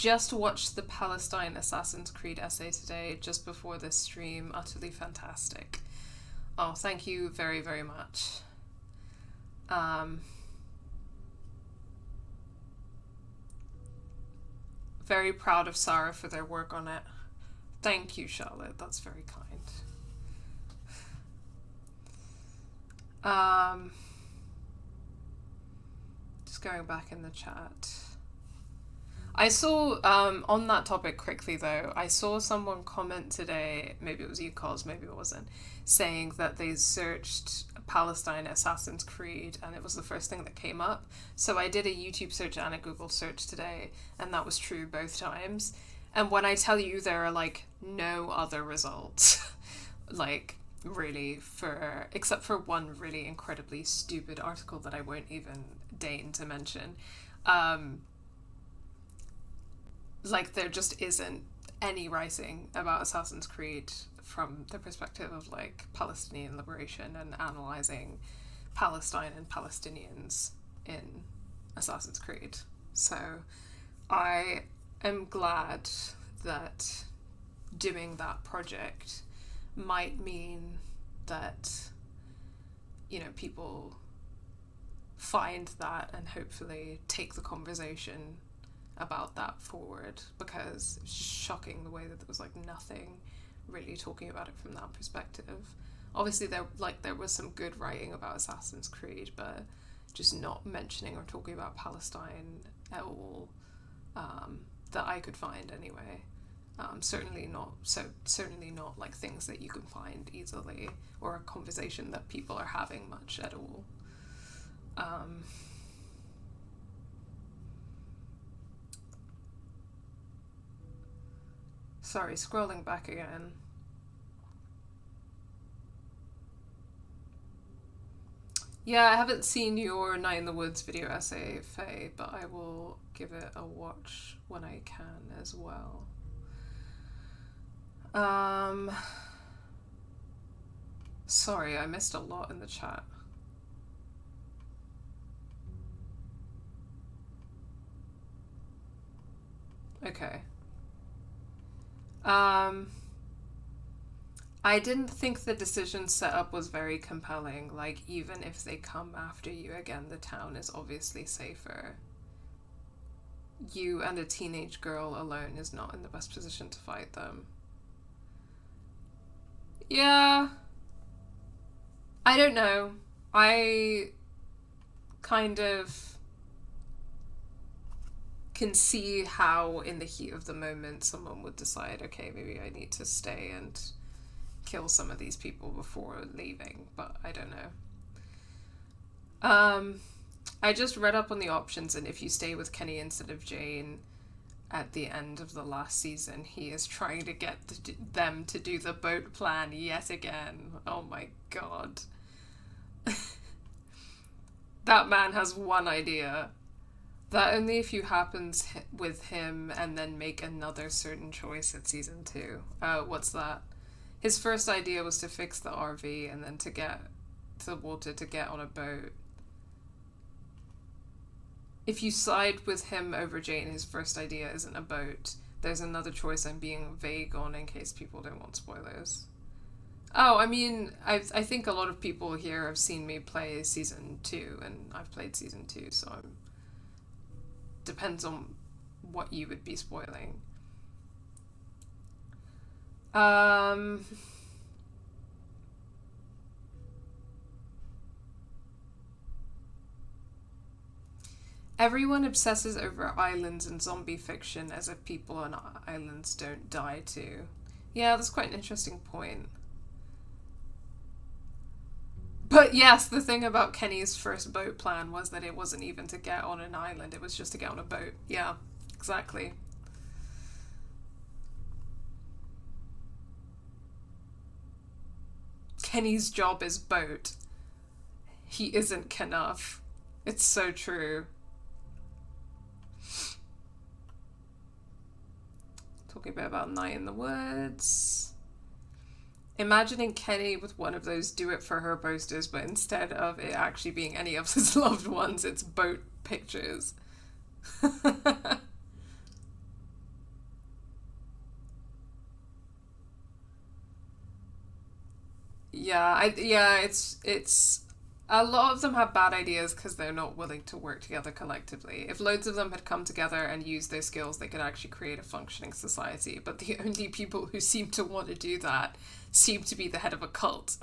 just watched the Palestine Assassin's Creed essay today, just before this stream. Utterly fantastic. Oh, thank you very, very much. Very proud of Sara for their work on it. Thank you, Charlotte. That's very kind. Just going back in the chat. I saw, on that topic quickly though, I saw someone comment today, maybe it was you, Cos, maybe it wasn't, saying that they searched Palestine Assassin's Creed and it was the first thing that came up. So I did a YouTube search and a Google search today, and that was true both times. And when I tell you there are like no other results, like really, except for one really incredibly stupid article that I won't even deign to mention, like there just isn't any writing about Assassin's Creed from the perspective of like Palestinian liberation and analysing Palestine and Palestinians in Assassin's Creed. So I am glad that doing that project might mean that, you know, people find that and hopefully take the conversation about that forward, because it's shocking the way that there was like nothing really talking about it from that perspective. Obviously there was some good writing about Assassin's Creed, but just not mentioning or talking about Palestine at all, that I could find anyway. Certainly not like things that you can find easily, or a conversation that people are having much at all. Sorry, scrolling back again. Yeah, I haven't seen your Night in the Woods video essay, Faye, but I will give it a watch when I can as well. Sorry, I missed a lot in the chat. Okay. I didn't think the decision set up was very compelling. Like, even if they come after you again, the town is obviously safer. You and a teenage girl alone is not in the best position to fight them. Yeah. I don't know. I kind of can see how in the heat of the moment someone would decide, okay, maybe I need to stay and kill some of these people before leaving, but I don't know. I just read up on the options, and if you stay with Kenny instead of Jane at the end of the last season, he is trying to get them to do the boat plan yet again. Oh my god. That man has one idea. That only a few happens with him and then make another certain choice at season 2. What's that? His first idea was to fix the RV and then to get to Walter to get on a boat. If you side with him over Jane, his first idea isn't a boat. There's another choice I'm being vague on in case people don't want spoilers. Oh, I mean, I think a lot of people here have seen me play season 2, and I've played season 2, so depends on what you would be spoiling. Everyone obsesses over islands and zombie fiction as if people on islands don't die too. Yeah, that's quite an interesting point. But yes, the thing about Kenny's first boat plan was that it wasn't even to get on an island, it was just to get on a boat. Yeah, exactly. Kenny's job is boat. He isn't Knuff. It's so true. Talking a bit about Night in the Woods. Imagining Kenny with one of those do it for her posters, but instead of it actually being any of his loved ones, it's boat pictures. It's a lot of them have bad ideas because they're not willing to work together collectively. If loads of them had come together and used their skills, they could actually create a functioning society. But the only people who seem to want to do that seem to be the head of a cult.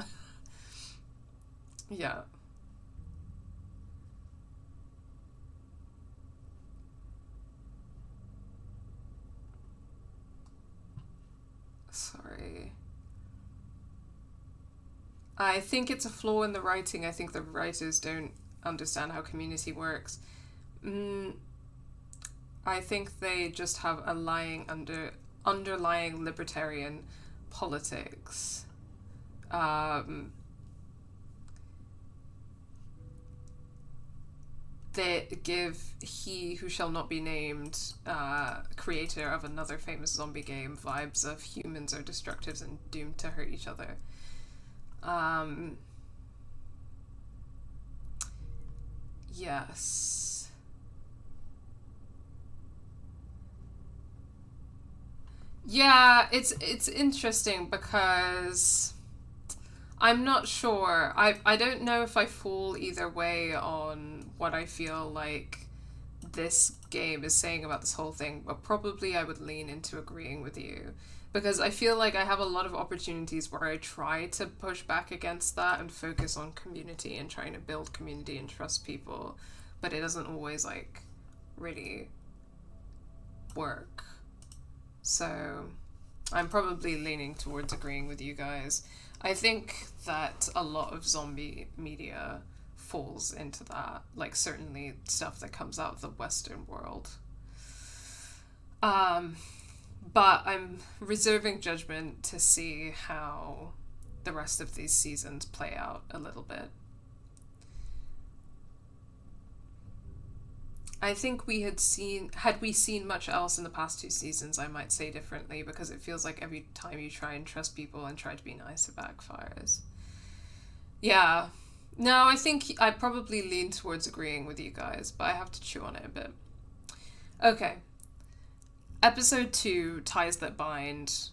Yeah. Sorry. I think it's a flaw in the writing. I think the writers don't understand how community works. Mm, I think they just have a underlying libertarian politics. Um, that give he who shall not be named, creator of another famous zombie game, vibes of humans are destructive and doomed to hurt each other. Um, yes. Yeah, it's interesting because I'm not sure. I don't know if I fall either way on what I feel like this game is saying about this whole thing, but probably I would lean into agreeing with you because I feel like I have a lot of opportunities where I try to push back against that and focus on community and trying to build community and trust people, but it doesn't always like really work. So I'm probably leaning towards agreeing with you guys. I think that a lot of zombie media falls into that, like certainly stuff that comes out of the Western world. Um, but I'm reserving judgment to see how the rest of these seasons play out a little bit. I think had we seen much else in the past two seasons, I might say differently because it feels like every time you try and trust people and try to be nice, it backfires. Yeah. No, I think I probably lean towards agreeing with you guys, but I have to chew on it a bit. Okay. Episode 2, Ties That Bind.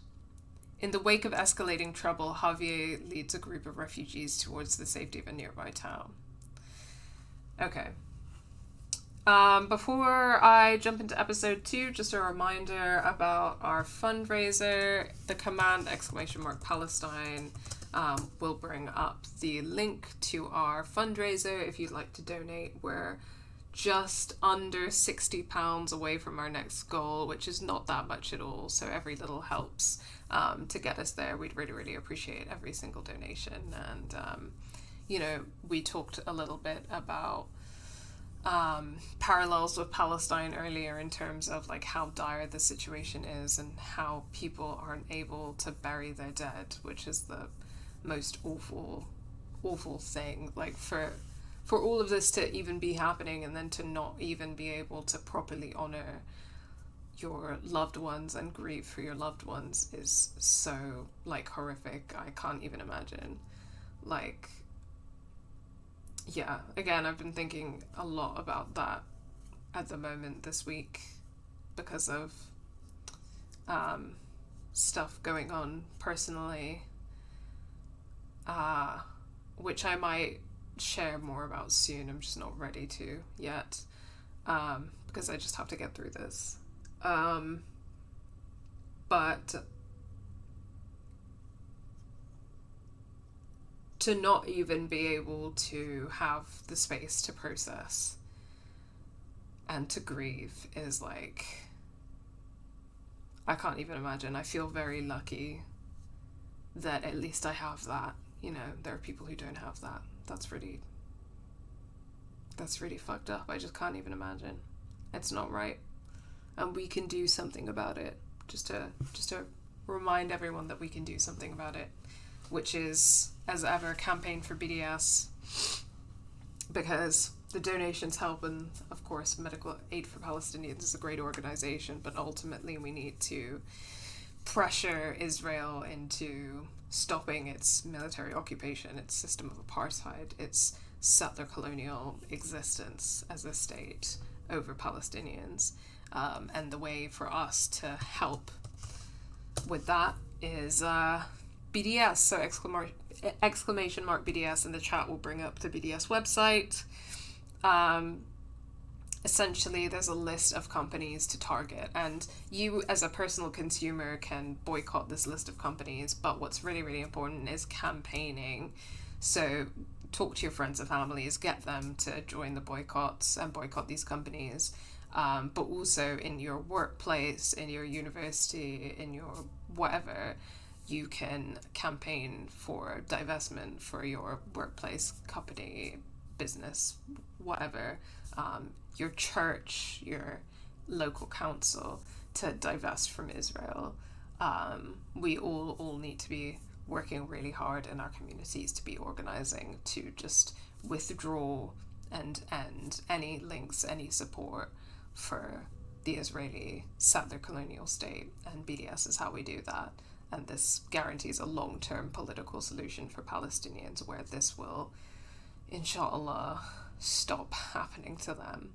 In the wake of escalating trouble, Javier leads a group of refugees towards the safety of a nearby town. Okay. Before I jump into episode 2, just a reminder about our fundraiser. The command !Palestine will bring up the link to our fundraiser if you'd like to donate. We're just under £60 away from our next goal, which is not that much at all, so every little helps to get us there. We'd really, really appreciate every single donation. And, we talked a little bit about parallels with Palestine earlier in terms of like how dire the situation is and how people aren't able to bury their dead, which is the most awful thing. Like for all of this to even be happening and then to not even be able to properly honor your loved ones and grieve for your loved ones is so like horrific. I can't even imagine. Like, yeah, again, I've been thinking a lot about that at the moment this week because of stuff going on personally, which I might share more about soon. I'm just not ready to yet because I just have to get through this. But to not even be able to have the space to process and to grieve is like, I can't even imagine. I feel very lucky that at least I have that. There are people who don't have that. That's really fucked up. I just can't even imagine. It's not right. And we can do something about it. Just to remind everyone that we can do something about it, which is, as ever, campaign for BDS, because the donations help, and of course Medical Aid for Palestinians is a great organization, but ultimately we need to pressure Israel into stopping its military occupation, its system of apartheid, its settler colonial existence as a state over Palestinians. And the way for us to help with that is BDS, so exclamation mark BDS in the chat will bring up the BDS website. Essentially, there's a list of companies to target, and you as a personal consumer can boycott this list of companies, but what's really, really important is campaigning. So talk to your friends and families, get them to join the boycotts and boycott these companies, but also in your workplace, in your university, in your whatever, you can campaign for divestment for your workplace, company, business, whatever, your church, your local council, to divest from Israel. We all need to be working really hard in our communities to be organizing to just withdraw and end any links, any support for the Israeli settler colonial state, and BDS is how we do that. And this guarantees a long-term political solution for Palestinians where this will, inshallah, stop happening to them.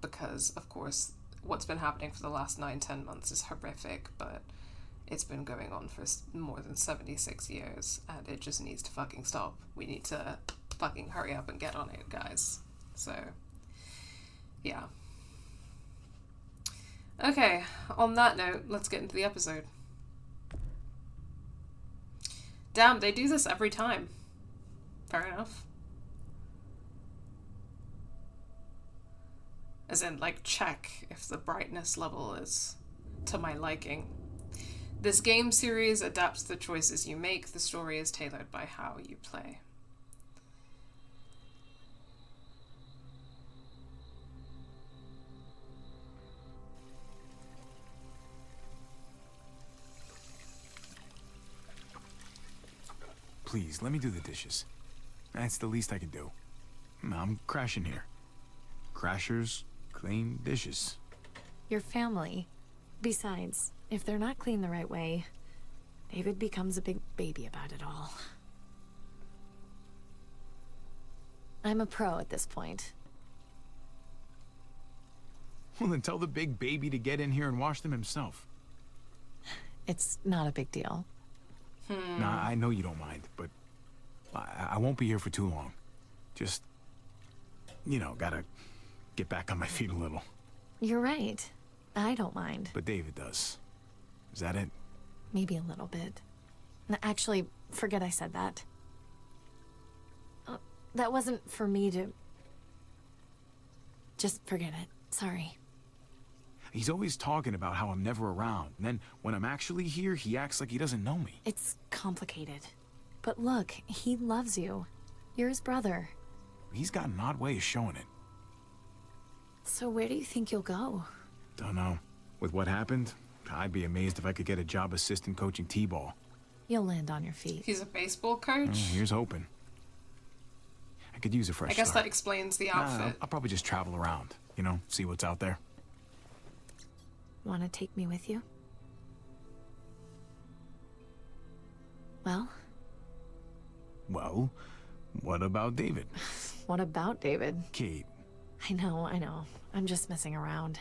Because, of course, what's been happening for the last 9-10 months is horrific, but it's been going on for more than 76 years, and it just needs to fucking stop. We need to fucking hurry up and get on it, guys. So, yeah. Okay, on that note, let's get into the episode. Damn, they do this every time. Fair enough. As in, like, check if the brightness level is to my liking. This game series adapts the choices you make. The story is tailored by how you play. Please, let me do the dishes. That's the least I can do. I'm crashing here. Crashers clean dishes. Your family. Besides, if they're not clean the right way, David becomes a big baby about it all. I'm a pro at this point. Well, then tell the big baby to get in here and wash them himself. It's not a big deal. Nah, I know you don't mind, but I won't be here for too long. Just, gotta get back on my feet a little. You're right. I don't mind. But David does. Is that it? Maybe a little bit. Actually, forget I said that. That wasn't for me to... Just forget it. Sorry. He's always talking about how I'm never around, and then when I'm actually here, he acts like he doesn't know me. It's complicated. But look, he loves you. You're his brother. He's got an odd way of showing it. So where do you think you'll go? Don't know. With what happened, I'd be amazed if I could get a job assistant coaching t-ball. You'll land on your feet. He's a baseball coach? Here's hoping. I could use a fresh I guess start. that explains the outfit. I'll probably just travel around, see what's out there. Want to take me with you? Well? Well, what about David? What about David? Kate. I know. I'm just messing around.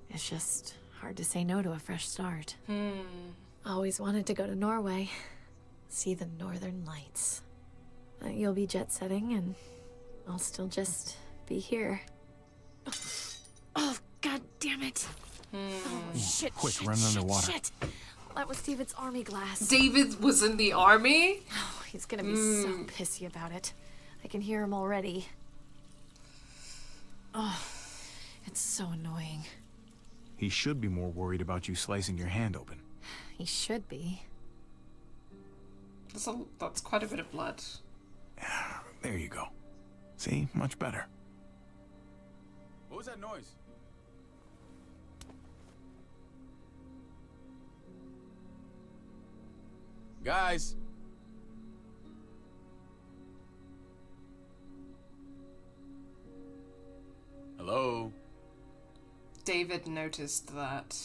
It's just hard to say no to a fresh start. Always wanted to go to Norway. See the northern lights. You'll be jet-setting and I'll still just be here. Oh, god damn it. Oh, shit, Quick, shit, run shit, underwater. shit. That was David's army glass. David was in the army? Oh, he's gonna be so pissy about it. I can hear him already. Oh, it's so annoying. He should be more worried about you slicing your hand open. He should be. That's quite a bit of blood. There you go. See? Much better. What was that noise? Guys! Hello? David noticed that.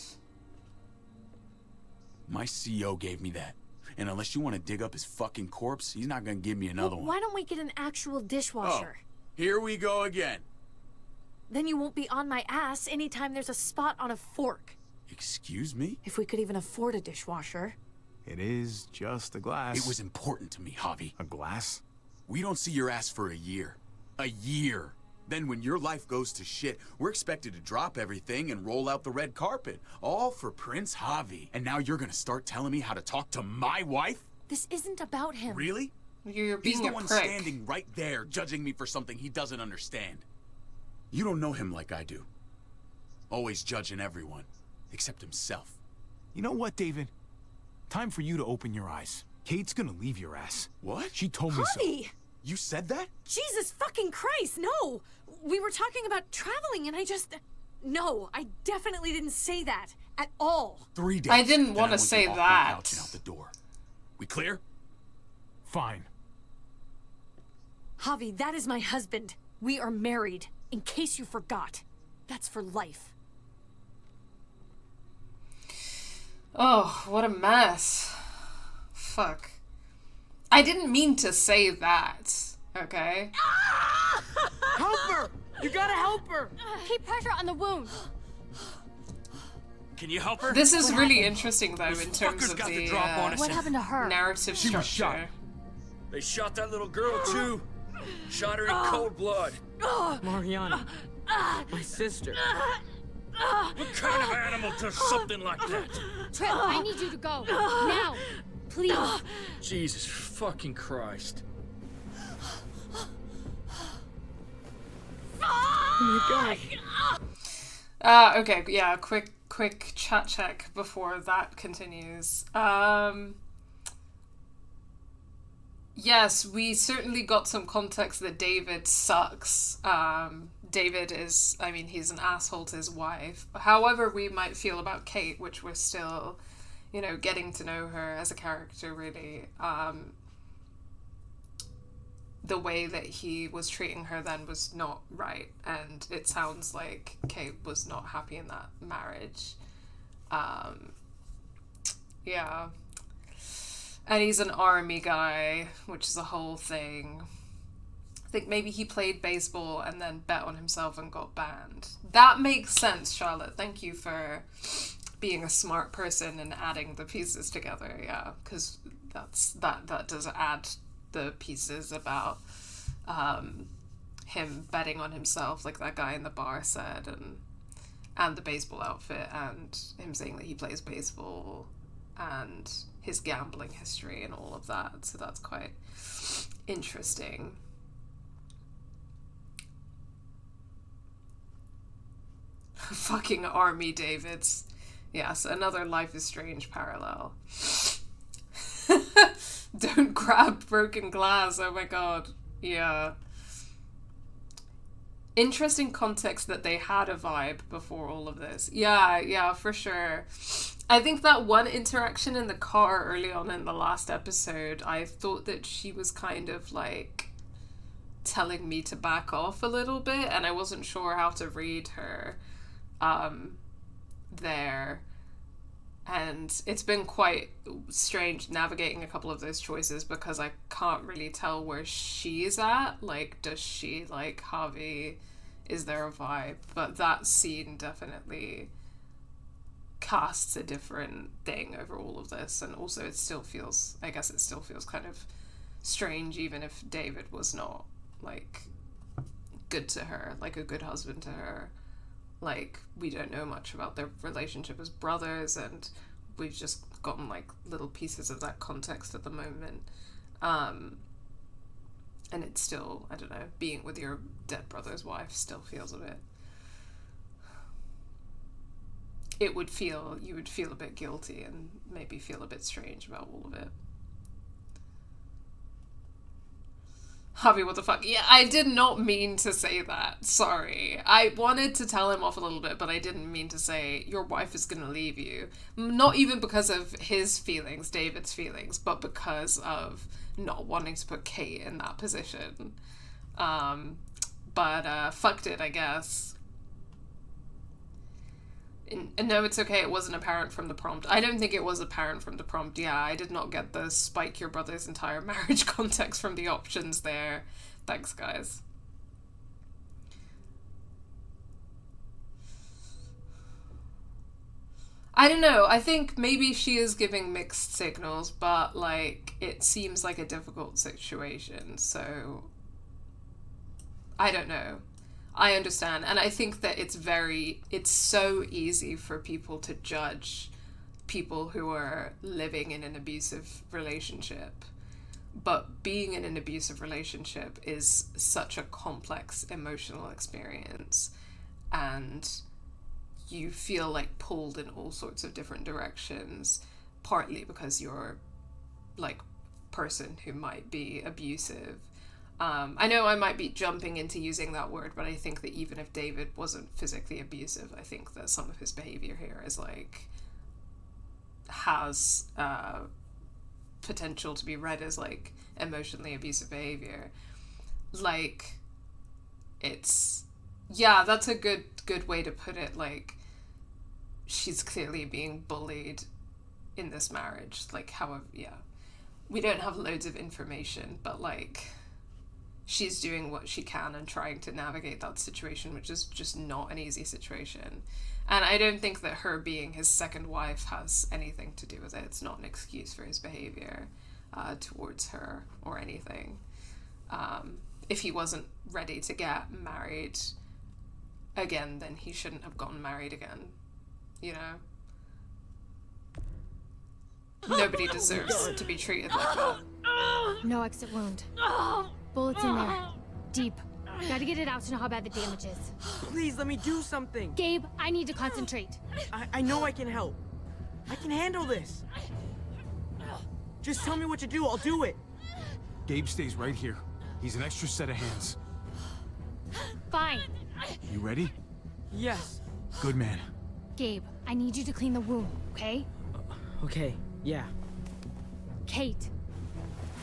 My CO gave me that. And unless you want to dig up his fucking corpse, he's not gonna give me another one. Why don't we get an actual dishwasher? Here we go again. Then you won't be on my ass anytime there's a spot on a fork. Excuse me? If we could even afford a dishwasher. It is just a glass. It was important to me, Javi. A glass? We don't see your ass for a year. A year. Then when your life goes to shit, we're expected to drop everything and roll out the red carpet. All for Prince Javi. And now you're gonna start telling me how to talk to my wife? This isn't about him. Really? You're He's being the a one prick. standing right there, judging me for something he doesn't understand. You don't know him like I do. Always judging everyone, except himself. You know what, David? Time for you to open your eyes. Kate's gonna leave your ass. What? She told me so. Javi! You said that? Jesus fucking Christ, no! We were talking about traveling and I just... No, I definitely didn't say that. At all. 3 days. I didn't then want to want say you off my that. couch and out the door. We clear? Fine. Javi, that is my husband. We are married, in case you forgot. That's for life. Oh, what a mess. Fuck. I didn't mean to say that, okay? Help her! You gotta help her! Keep pressure on the wound. Can you help her? This is really interesting, though, in terms fuckers of got the the drop on us. What happened to her? narrative She was structure. They shot that little girl too. Shot her in cold blood. Mariana, my sister. What kind of animal does something like that? Trip, I need you to go. Now. Please. Jesus fucking Christ. Oh my god. Okay, yeah, quick chat check before that continues. Yes, we certainly got some context that David sucks. David is, I mean, he's an asshole to his wife. However we might feel about Kate, which we're still, you know, getting to know her as a character, really. The way that he was treating her then was not right, and it sounds like Kate was not happy in that marriage. Yeah. And he's an army guy, which is a whole thing. I think maybe he played baseball and then bet on himself and got banned. That makes sense, Charlotte. Thank you for being a smart person and adding the pieces together. Yeah, because that does add the pieces about him betting on himself, like that guy in the bar said, and the baseball outfit, and him saying that he plays baseball, and his gambling history and all of that. So that's quite interesting. Fucking army Davids. Yes, another Life is Strange parallel. Don't grab broken glass. Oh my god. Yeah. Interesting context that they had a vibe before all of this. Yeah, for sure. I think that one interaction in the car early on in the last episode, I thought that she was kind of like telling me to back off a little bit, and I wasn't sure how to read her there. And it's been quite strange navigating a couple of those choices because I can't really tell where she's at. Like, does she like Javi? Is there a vibe? But that scene definitely casts a different thing over all of this. And also it still feels kind of strange, even if David was not like good to her, like a good husband to her. Like, we don't know much about their relationship as brothers, and we've just gotten like little pieces of that context at the moment. And it's still, I don't know, being with your dead brother's wife still feels a bit... you would feel a bit guilty and maybe feel a bit strange about all of it. Javi, what the fuck? Yeah, I did not mean to say that. Sorry. I wanted to tell him off a little bit, but I didn't mean to say, your wife is going to leave you. Not even because of his feelings, David's feelings, but because of not wanting to put Kate in that position. But fucked it, I guess. No, it's okay, it wasn't apparent from the prompt. I don't think it was apparent from the prompt. Yeah, I did not get the spike your brother's entire marriage context from the options there. Thanks, guys. I don't know. I think maybe she is giving mixed signals, but, like, it seems like a difficult situation, so I don't know. I understand. And I think that it's so easy for people to judge people who are living in an abusive relationship. But being in an abusive relationship is such a complex emotional experience, and you feel like pulled in all sorts of different directions, partly because you're like person who might be abusive. I know I might be jumping into using that word, but I think that even if David wasn't physically abusive, I think that some of his behavior here is like has potential to be read as like emotionally abusive behavior. Like, it's, yeah, that's a good way to put it. Like, she's clearly being bullied in this marriage. Like, however, yeah, we don't have loads of information, but like, she's doing what she can and trying to navigate that situation, which is just not an easy situation. And I don't think that her being his second wife has anything to do with it. It's not an excuse for his behavior towards her or anything. If he wasn't ready to get married again, then he shouldn't have gotten married again. You know? Nobody deserves to be treated like that. No exit wound. Bullets in there. Deep. Gotta get it out to know how bad the damage is. Please let me do something. Gabe, I need to concentrate. I know I can help. I can handle this. Just tell me what to do, I'll do it. Gabe stays right here. He's an extra set of hands. Fine. You ready? Yes. Good man. Gabe, I need you to clean the wound, okay? Okay, yeah. Kate,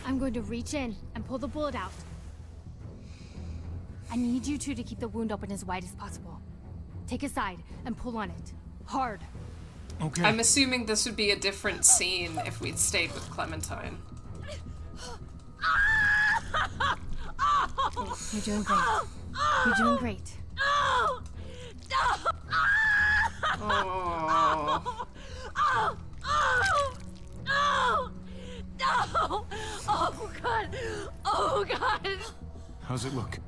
I'm going to reach in and pull the bullet out. I need you two to keep the wound open as wide as possible. Take a side and pull on it. Hard. Okay. I'm assuming this would be a different scene if we'd stayed with Clementine. You're doing great. You're doing great. Oh. No! Oh God! Oh God! How's it look?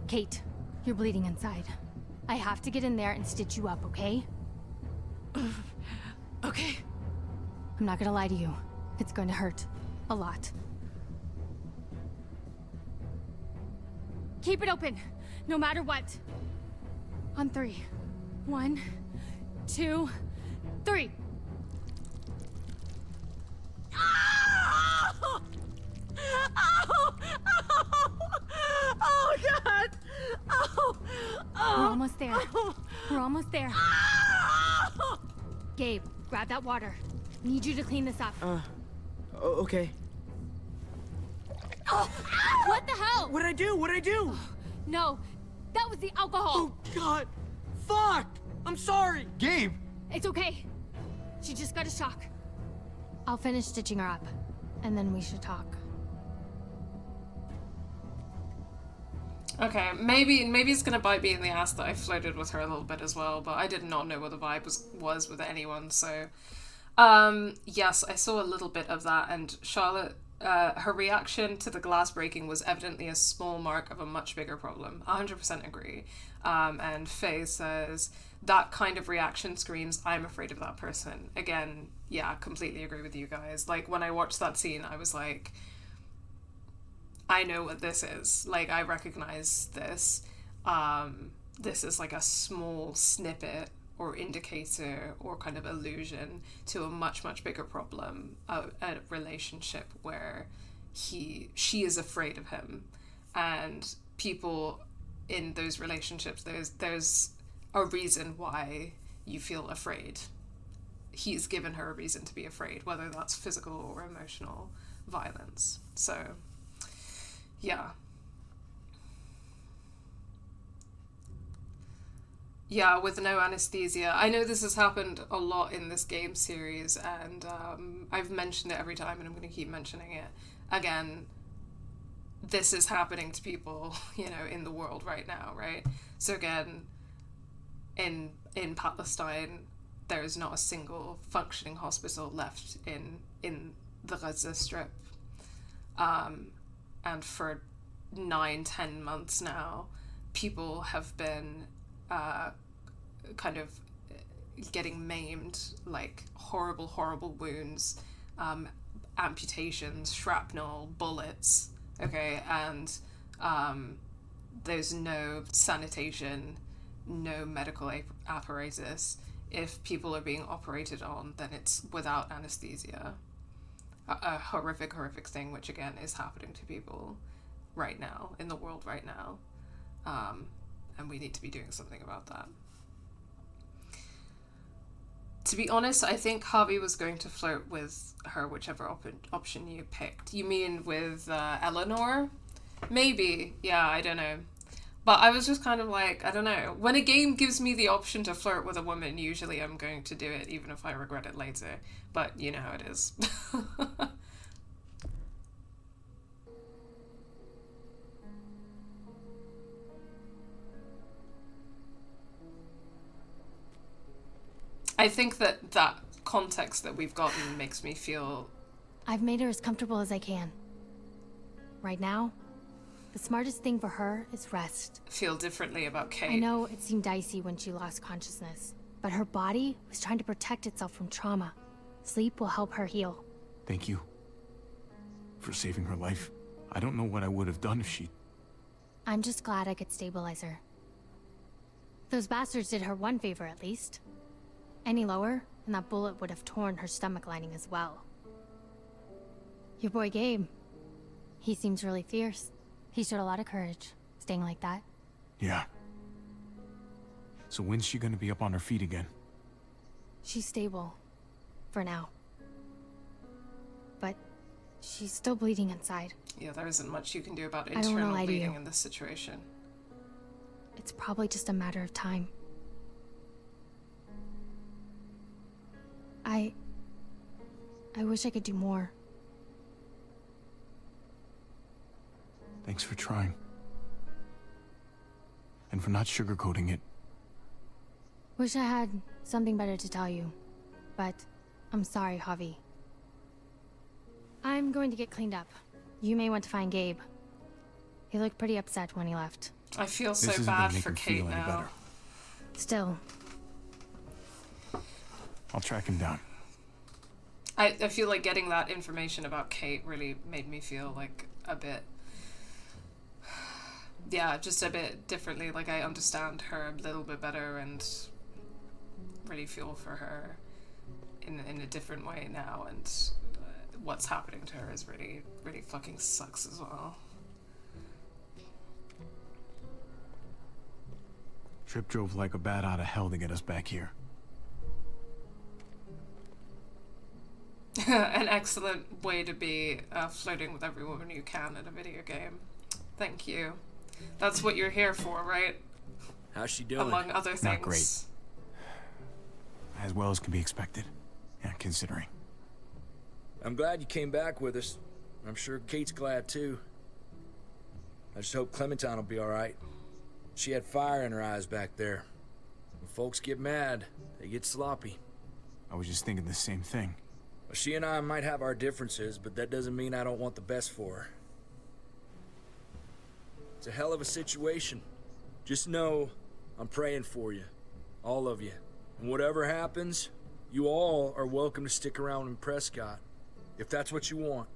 Kate, you're bleeding inside. I have to get in there and stitch you up, okay? Okay. I'm not gonna lie to you. It's going to hurt. A lot. Keep it open, no matter what. On 3. 1, 2, 3. Oh! Oh! Oh God! Oh! We're almost there. We're almost there. Gabe, grab that water. Need you to clean this up. Okay. What the hell? What'd I do? What'd I do? No, that was the alcohol. Oh God! Fuck! I'm sorry! Gabe! It's okay. She just got a shock. I'll finish stitching her up, and then we should talk. Okay, maybe it's gonna bite me in the ass that I flirted with her a little bit as well, but I did not know what the vibe was with anyone, so... yes, I saw a little bit of that, and Charlotte, her reaction to the glass breaking was evidently a small mark of a much bigger problem. 100% agree. And Faye says, that kind of reaction screams, I'm afraid of that person. Again, yeah, completely agree with you guys. Like, when I watched that scene, I was like... I know what this is. Like, I recognize this. This is like a small snippet or indicator or kind of allusion to a much, much bigger problem, a relationship where she is afraid of him. And people in those relationships, there's a reason why you feel afraid. He's given her a reason to be afraid, whether that's physical or emotional violence. So... yeah. Yeah, with no anesthesia. I know this has happened a lot in this game series, and I've mentioned it every time, and I'm going to keep mentioning it. Again, this is happening to people, you know, in the world right now, right? So again, in Palestine, there is not a single functioning hospital left in the Gaza Strip. And for 9-10 months now, people have been kind of getting maimed, like horrible wounds, amputations, shrapnel, bullets, okay, and there's no sanitation, no medical apparatus. If people are being operated on, then it's without anesthesia. A horrific thing, which again is happening to people right now, in the world right now. And we need to be doing something about that. To be honest, I think Javi was going to flirt with her, whichever option you picked. You mean with Eleanor? Maybe. Yeah, I don't know. But I was just kind of like, I don't know. When a game gives me the option to flirt with a woman, usually I'm going to do it, even if I regret it later. But you know how it is. I think that context that we've gotten makes me feel... I've made her as comfortable as I can. Right now, the smartest thing for her is rest. Feel differently about Kate. I know it seemed dicey when she lost consciousness, but her body was trying to protect itself from trauma. Sleep will help her heal. Thank you for saving her life. I don't know what I would have done if she... I'm just glad I could stabilize her. Those bastards did her one favor at least. Any lower, and that bullet would have torn her stomach lining as well. Your boy Gabe. He seems really fierce. He showed a lot of courage, staying like that. Yeah. So when's she gonna be up on her feet again? She's stable. For now. But she's still bleeding inside. Yeah, there isn't much you can do about I don't wanna internal lie to bleeding you. in this situation. It's probably just a matter of time. I wish I could do more. Thanks for trying. And for not sugarcoating it. Wish I had something better to tell you. But I'm sorry, Javi. I'm going to get cleaned up. You may want to find Gabe. He looked pretty upset when he left. I feel This so isn't bad gonna make for him Kate feel any now. better. Still, I'll track him down. I feel like getting that information about Kate really made me feel like a bit... Yeah, just a bit differently. Like, I understand her a little bit better and really feel for her in a different way now. And what's happening to her is really, really fucking sucks as well. Trip drove like a bat out of hell to get us back here. An excellent way to be flirting with every woman you can in a video game. Thank you. That's what you're here for, right? How's she doing? Among other things. Not great. As well as can be expected. Yeah, considering. I'm glad you came back with us. I'm sure Kate's glad too. I just hope Clementine will be alright. She had fire in her eyes back there. When folks get mad, they get sloppy. I was just thinking the same thing. Well, she and I might have our differences, but that doesn't mean I don't want the best for her. It's a hell of a situation. Just know I'm praying for you. All of you. And whatever happens, you all are welcome to stick around in Prescott. If that's what you want.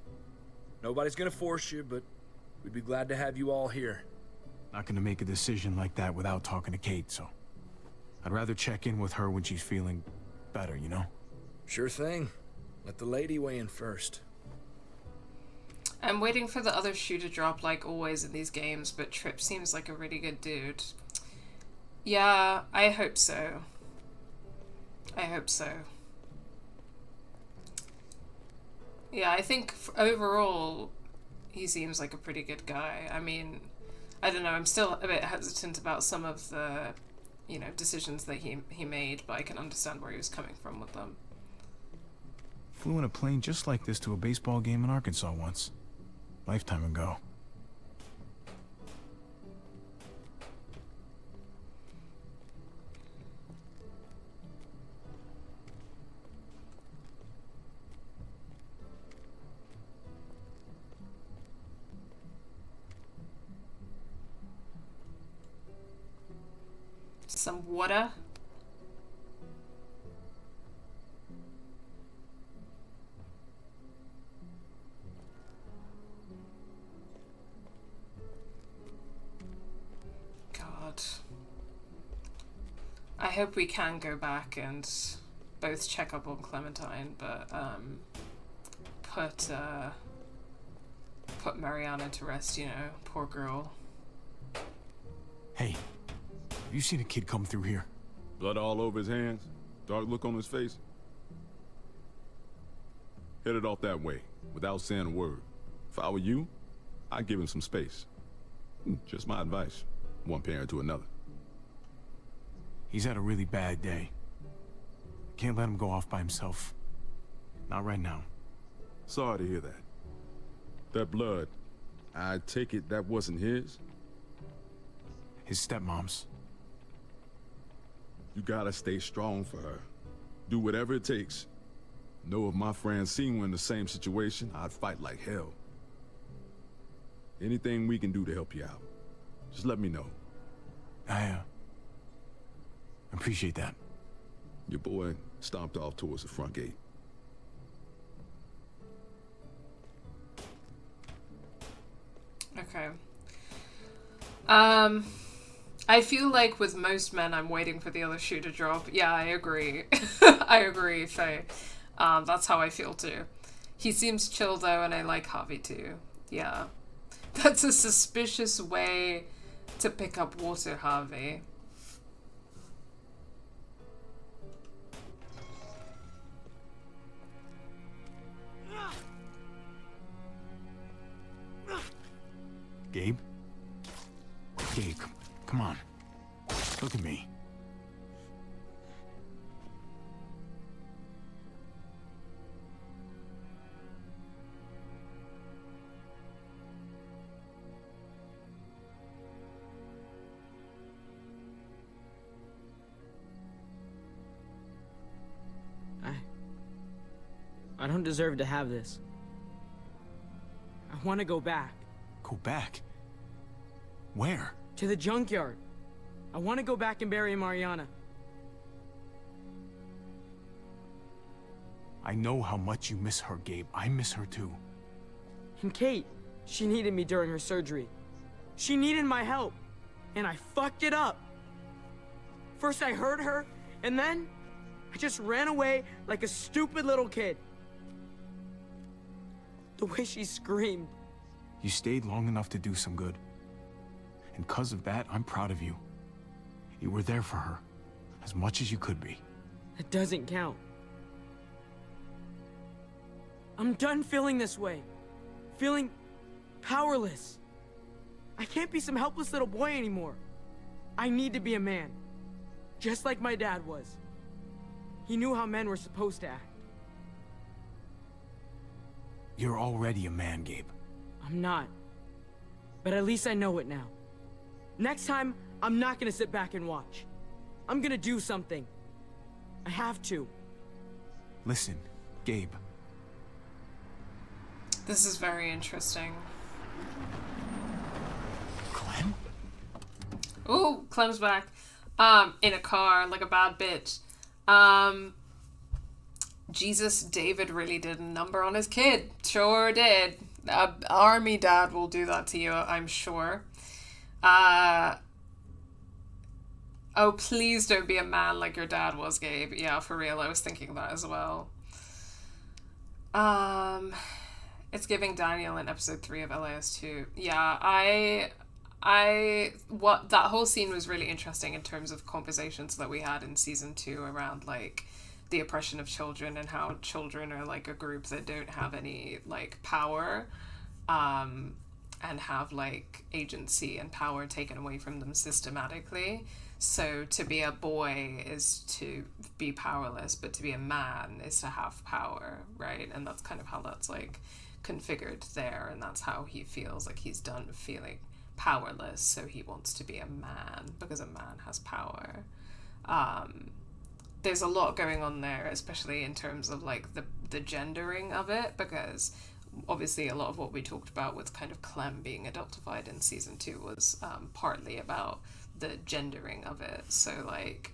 Nobody's gonna force you, but we'd be glad to have you all here. Not gonna make a decision like that without talking to Kate, so... I'd rather check in with her when she's feeling better, you know? Sure thing. Let the lady weigh in first. I'm waiting for the other shoe to drop like always in these games, but Tripp seems like a really good dude. Yeah, I hope so. I hope so. Yeah, I think overall he seems like a pretty good guy. I mean, I don't know, I'm still a bit hesitant about some of the, you know, decisions that he made, but I can understand where he was coming from with them. Flew in a plane just like this to a baseball game in Arkansas once. Lifetime ago. Some water. God. I hope we can go back and both check up on Clementine, but put Mariana to rest, you know, poor girl. Hey, have you seen a kid come through here? Blood all over his hands, dark look on his face. Headed off that way, without saying a word. If I were you, I'd give him some space. Just my advice, one parent to another. He's had a really bad day. Can't let him go off by himself. Not right now. Sorry to hear that. That blood, I take it that wasn't his? His stepmom's. You gotta stay strong for her. Do whatever it takes. Know if my friends seen one in the same situation, I'd fight like hell. Anything we can do to help you out, just let me know. I appreciate that. Your boy stomped off towards the front gate. Okay. I feel like with most men, I'm waiting for the other shoe to drop. Yeah, I agree. I agree, Faye. That's how I feel too. He seems chill though, and I like Javi too. Yeah. That's a suspicious way to pick up water, Javi. Gabe? Gabe, come on. Look at me. I don't deserve to have this. I want to go back. Go back? Where? To the junkyard. I want to go back and bury Mariana. I know how much you miss her, Gabe. I miss her too. And Kate, she needed me during her surgery. She needed my help, and I fucked it up. First I hurt her, and then I just ran away like a stupid little kid. The way she screamed. You stayed long enough to do some good. And because of that, I'm proud of you. You were there for her, as much as you could be. It doesn't count. I'm done feeling this way. Feeling powerless. I can't be some helpless little boy anymore. I need to be a man. Just like my dad was. He knew how men were supposed to act. You're already a man, Gabe. I'm not. But at least I know it now. Next time, I'm not gonna sit back and watch. I'm gonna do something. I have to. Listen, Gabe. This is very interesting. Clem? Ooh, Clem's back. In a car, like a bad bitch. Jesus, David really did a number on his kid. Sure did. Army dad will do that to you, I'm sure. Oh, please don't be a man like your dad was, Gabe. Yeah, for real, I was thinking that as well. It's giving Daniel in episode 3 of LAS2. Yeah, that whole scene was really interesting in terms of conversations that we had in season 2 around, like, the oppression of children and how children are, like, a group that don't have any, like, power, and have, like, agency and power taken away from them systematically. So to be a boy is to be powerless, but to be a man is to have power, right? And that's kind of how that's, like, configured there, and that's how he feels like he's done feeling powerless, so he wants to be a man because a man has power. There's a lot going on there, especially in terms of, like, the gendering of it, because obviously a lot of what we talked about with kind of Clem being adultified in season 2 was partly about the gendering of it. So like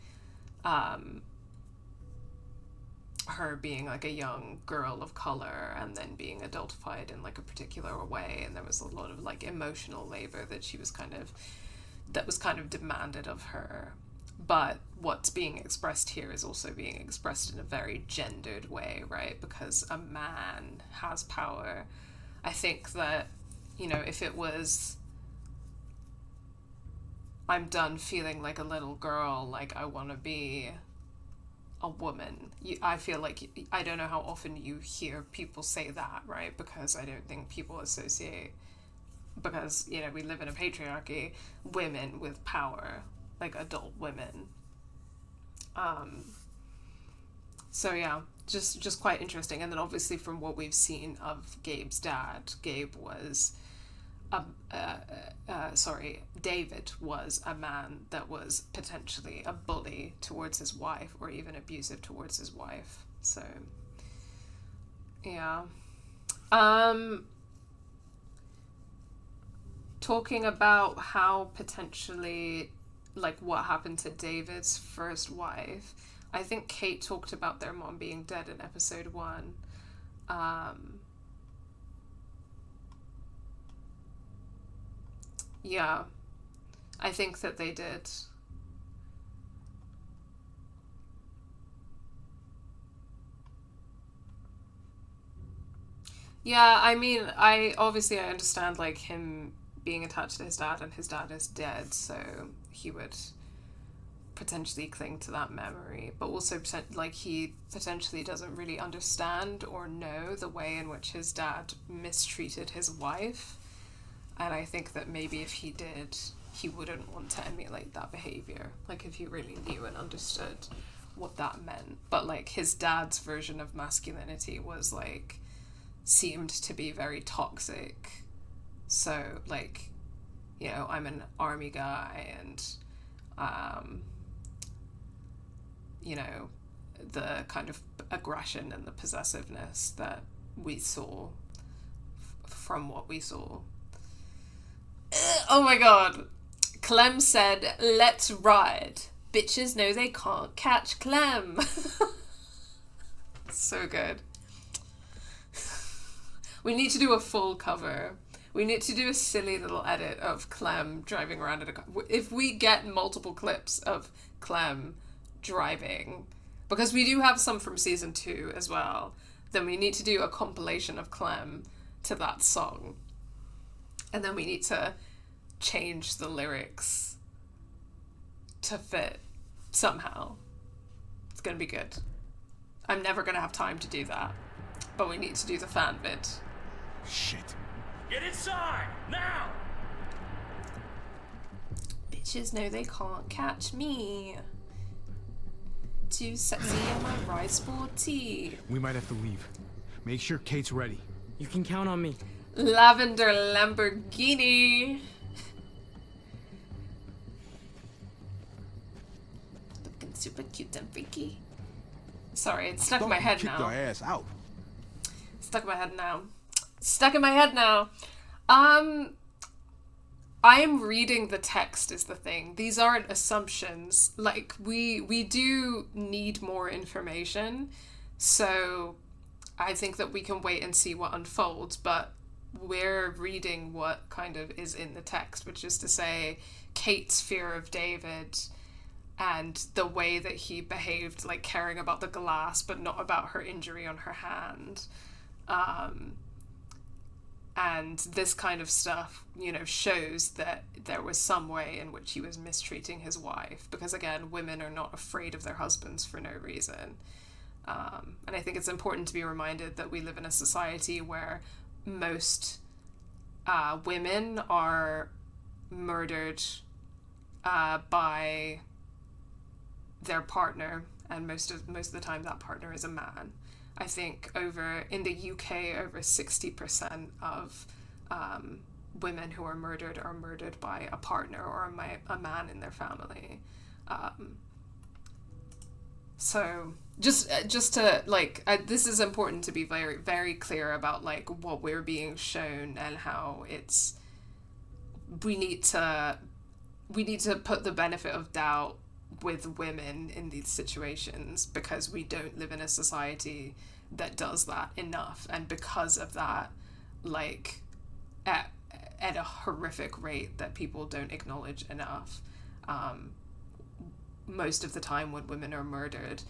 her being like a young girl of color and then being adultified in like a particular way, and there was a lot of like emotional labor that was kind of demanded of her. But what's being expressed here is also being expressed in a very gendered way, right? Because a man has power. I think that, you know, if it was, I'm done feeling like a little girl, like I want to be a woman. I feel like, I don't know how often you hear people say that, right? Because I don't think people associate, because, you know, we live in a patriarchy, women with power, like adult women. So yeah, just quite interesting. And then obviously from what we've seen of Gabe's dad, David was a man that was potentially a bully towards his wife, or even abusive towards his wife. So yeah. Talking about how potentially, like, what happened to David's first wife, I think Kate talked about their mom being dead in episode 1. Yeah, I think that they did. Yeah, I mean, I understand, like, him being attached to his dad, and his dad is dead, so he would potentially cling to that memory, but also like he potentially doesn't really understand or know the way in which his dad mistreated his wife, and I think that maybe if he did, he wouldn't want to emulate that behavior, like if he really knew and understood what that meant. But like his dad's version of masculinity was like, seemed to be very toxic. So like, you know, I'm an army guy, and you know, the kind of aggression and the possessiveness that we saw from what we saw. Oh my god. Clem said, "Let's ride. Bitches know they can't catch Clem." So good. We need to do a full cover. We need to do a silly little edit of Clem driving around in a car. If we get multiple clips of Clem driving, because we do have some from season 2 as well, then we need to do a compilation of Clem to that song. And then we need to change the lyrics to fit somehow. It's gonna be good. I'm never gonna have time to do that, but we need to do the fan bit. Shit. Get inside, now! Bitches know they can't catch me. Too sexy in my rice bowl tea. We might have to leave. Make sure Kate's ready. You can count on me. Lavender Lamborghini. Looking super cute and freaky. Sorry, it's stuck in my head now. Kick your ass out. Stuck in my head now. Stuck in my head now. I am reading the text is the thing. These aren't assumptions. Like, we do need more information. So I think that we can wait and see what unfolds, but we're reading what kind of is in the text, which is to say Kate's fear of David and the way that he behaved, like caring about the glass but not about her injury on her hand. And this kind of stuff, you know, shows that there was some way in which he was mistreating his wife. Because again, women are not afraid of their husbands for no reason. And I think it's important to be reminded that we live in a society where most women are murdered by their partner, and most of the time that partner is a man. I think in the UK, over 60% of women who are murdered by a partner or a man in their family. So just to like, this is important to be very, very clear about like what we're being shown and how we need to we need to put the benefit of doubt with women in these situations, because we don't live in a society that does that enough, and because of that, like, at a horrific rate that people don't acknowledge enough. Most of the time when women are murdered,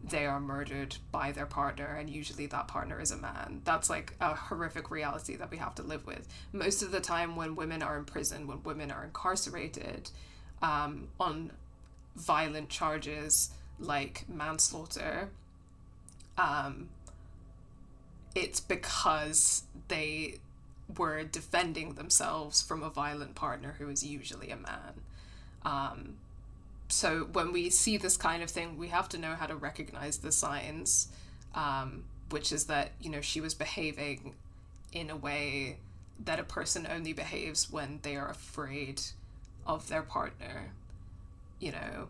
they are murdered by their partner, and usually that partner is a man. That's like a horrific reality that we have to live with. Most of the time when women are in prison, when women are incarcerated on violent charges like manslaughter, it's because they were defending themselves from a violent partner who is usually a man. So when we see this kind of thing, we have to know how to recognize the signs, which is that, you know, she was behaving in a way that a person only behaves when they are afraid of their partner. You know,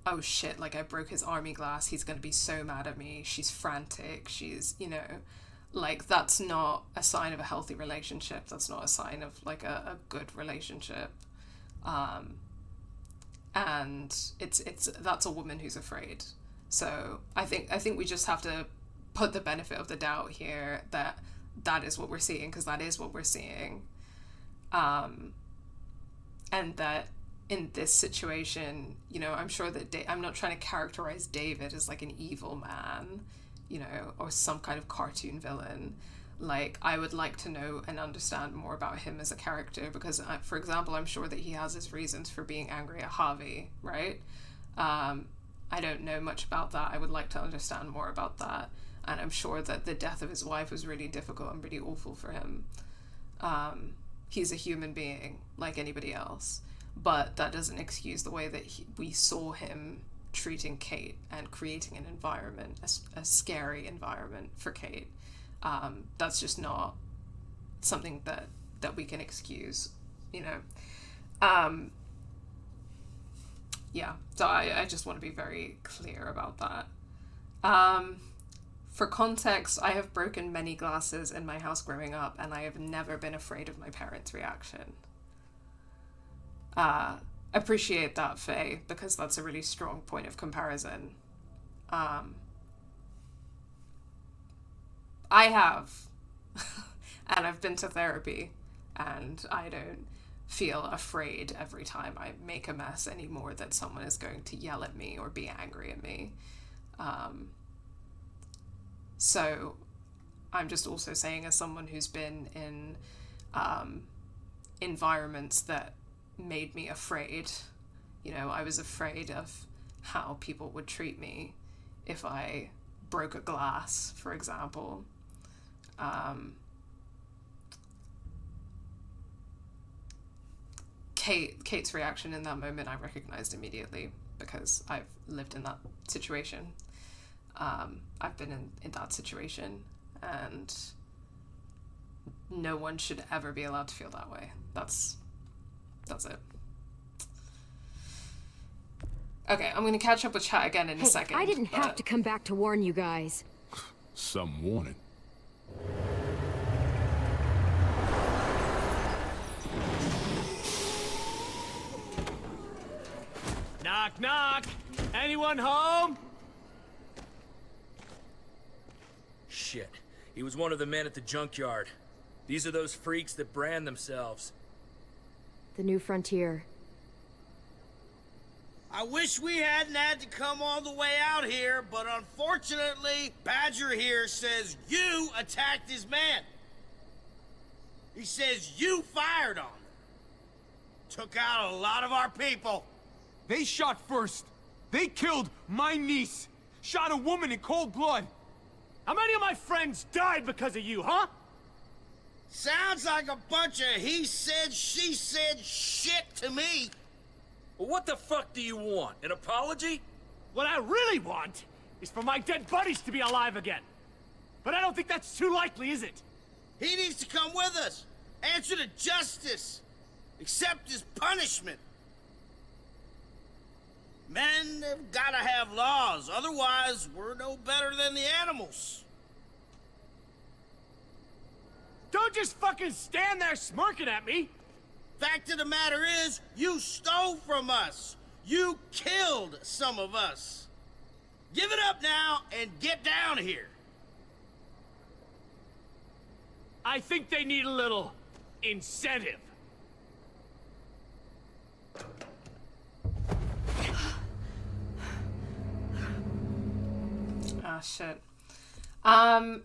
oh shit, like, I broke his army glass, he's gonna be so mad at me, she's frantic, she's, you know, like, that's not a sign of a healthy relationship, that's not a sign of, like, a good relationship. And it's that's a woman who's afraid. So I think we just have to put the benefit of the doubt here that is what we're seeing, because that is what we're seeing. And that in this situation, you know, I'm sure that I'm not trying to characterize David as like an evil man, you know, or some kind of cartoon villain. Like, I would like to know and understand more about him as a character, because, for example, I'm sure that he has his reasons for being angry at Javi, right? I don't know much about that. I would like to understand more about that. And I'm sure that the death of his wife was really difficult and really awful for him. He's a human being like anybody else. But that doesn't excuse the way that we saw him treating Kate and creating an environment, a scary environment for Kate. That's just not something that we can excuse, you know. Yeah, so I just want to be very clear about that. For context, I have broken many glasses in my house growing up, and I have never been afraid of my parents' reaction. Appreciate that, Faye, because that's a really strong point of comparison. I have, and I've been to therapy, and I don't feel afraid every time I make a mess anymore that someone is going to yell at me or be angry at me. So I'm just also saying, as someone who's been in environments that made me afraid, you know, I was afraid of how people would treat me if I broke a glass, for example. Kate's reaction in that moment I recognized immediately, because I've lived in that situation. I've been in that situation, and no one should ever be allowed to feel that way. That's it. Okay, I'm gonna catch up with chat again in a second. I didn't have to come back to warn you guys. Some warning. Knock, knock! Anyone home? Shit. He was one of the men at the junkyard. These are those freaks that brand themselves. The New Frontier. I wish we hadn't had to come all the way out here, but unfortunately, Badger here says you attacked his man. He says you fired on him. Took out a lot of our people. They shot first. They killed my niece. Shot a woman in cold blood. How many of my friends died because of you, huh? Sounds like a bunch of he said, she said shit to me. Well, what the fuck do you want? An apology? What I really want is for my dead buddies to be alive again. But I don't think that's too likely, is it? He needs to come with us. Answer to justice. Accept his punishment. Men have gotta have laws, otherwise we're no better than the animals. Don't just fucking stand there smirking at me. Fact of the matter is, you stole from us. You killed some of us. Give it up now and get down here. I think they need a little incentive. Ah, shit.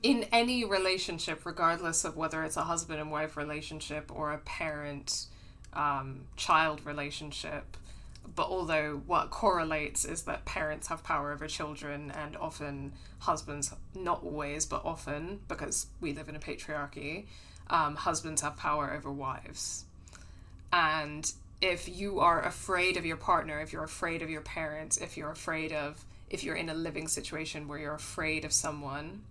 In any relationship, regardless of whether it's a husband and wife relationship or a parent child relationship, but although what correlates is that parents have power over children, and often husbands, not always, but often, because we live in a patriarchy, husbands have power over wives. And if you are afraid of your partner, if you're afraid of your parents, if you're in a living situation where you're afraid of someone,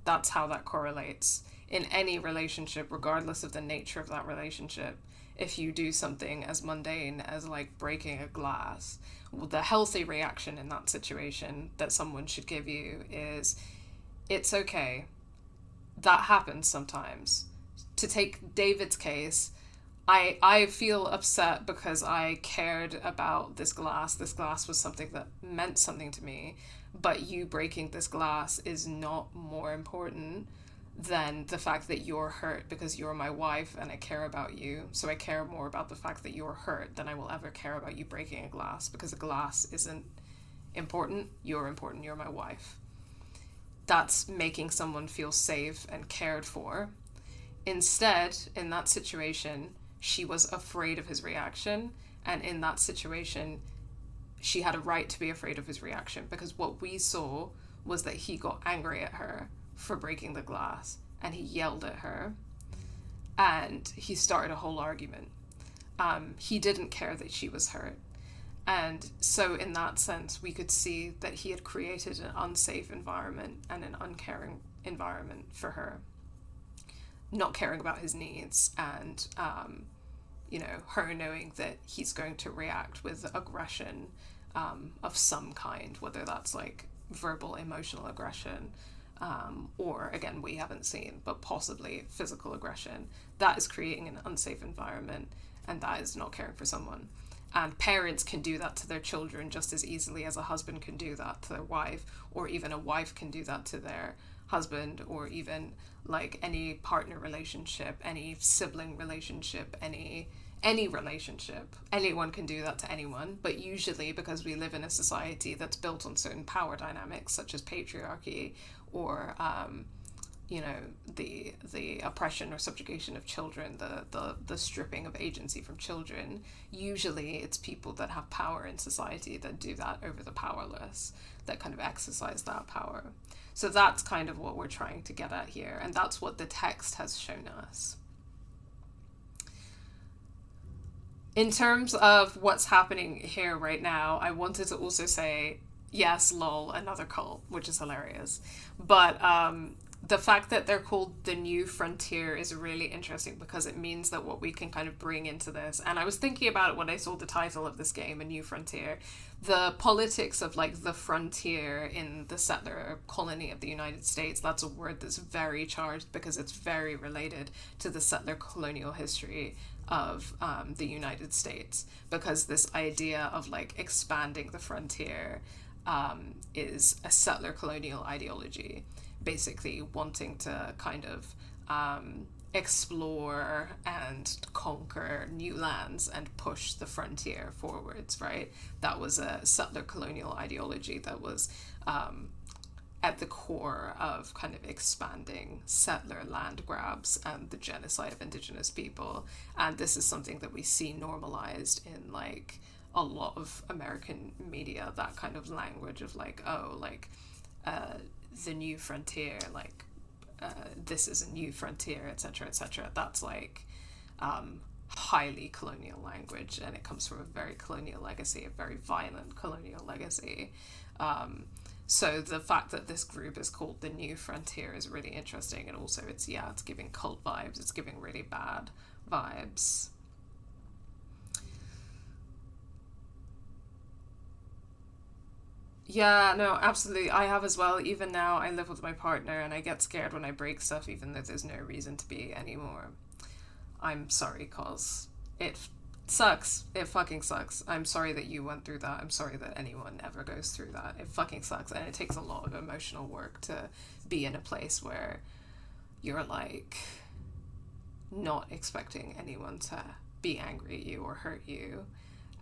that's how that correlates. In any relationship, regardless of the nature of that relationship, if you do something as mundane as like breaking a glass, the healthy reaction in that situation that someone should give you is, it's okay. That happens sometimes. To take David's case, I feel upset because I cared about this glass. This glass was something that meant something to me, but you breaking this glass is not more important than the fact that you're hurt because you're my wife and I care about you. So I care more about the fact that you're hurt than I will ever care about you breaking a glass, because a glass isn't important. You're important. You're my wife. That's making someone feel safe and cared for. Instead, in that situation, she was afraid of his reaction, and in that situation, she had a right to be afraid of his reaction, because what we saw was that he got angry at her for breaking the glass, and he yelled at her, and he started a whole argument. He didn't care that she was hurt. And so in that sense, we could see that he had created an unsafe environment and an uncaring environment for her, not caring about his needs, and her knowing that he's going to react with aggression of some kind, whether that's like verbal, emotional aggression, or again, we haven't seen, but possibly physical aggression. That is creating an unsafe environment, and that is not caring for someone. And parents can do that to their children just as easily as a husband can do that to their wife, or even a wife can do that to their husband, or even like any partner relationship, any sibling relationship, any relationship. Anyone can do that to anyone, but usually because we live in a society that's built on certain power dynamics, such as patriarchy, or the oppression or subjugation of children, the stripping of agency from children, usually it's people that have power in society that do that over the powerless, that kind of exercise that power. So that's kind of what we're trying to get at here, and that's what the text has shown us. In terms of what's happening here right now, I wanted to also say, yes, lol, another cult, which is hilarious. But the fact that they're called the New Frontier is really interesting, because it means that what we can kind of bring into this, and I was thinking about it when I saw the title of this game, A New Frontier, the politics of like the frontier in the settler colony of the United States. That's a word that's very charged because it's very related to the settler colonial history of the United States, because this idea of like expanding the frontier is a settler colonial ideology, basically wanting to kind of explore and conquer new lands and push the frontier forwards, right? That was a settler colonial ideology that was at the core of kind of expanding settler land grabs and the genocide of indigenous people. And this is something that we see normalized in like a lot of American media, that kind of language of like, the new frontier, like this is a new frontier, etc., etc. That's like highly colonial language, and it comes from a very colonial legacy, a very violent colonial legacy. So the fact that this group is called the New Frontier is really interesting, and also it's giving cult vibes, it's giving really bad vibes. Yeah, no, absolutely. I have as well. Even now, I live with my partner, and I get scared when I break stuff, even though there's no reason to be anymore. I'm sorry, cause sucks. It fucking sucks. I'm sorry that you went through that. I'm sorry that anyone ever goes through that. It fucking sucks, and it takes a lot of emotional work to be in a place where you're like not expecting anyone to be angry at you or hurt you,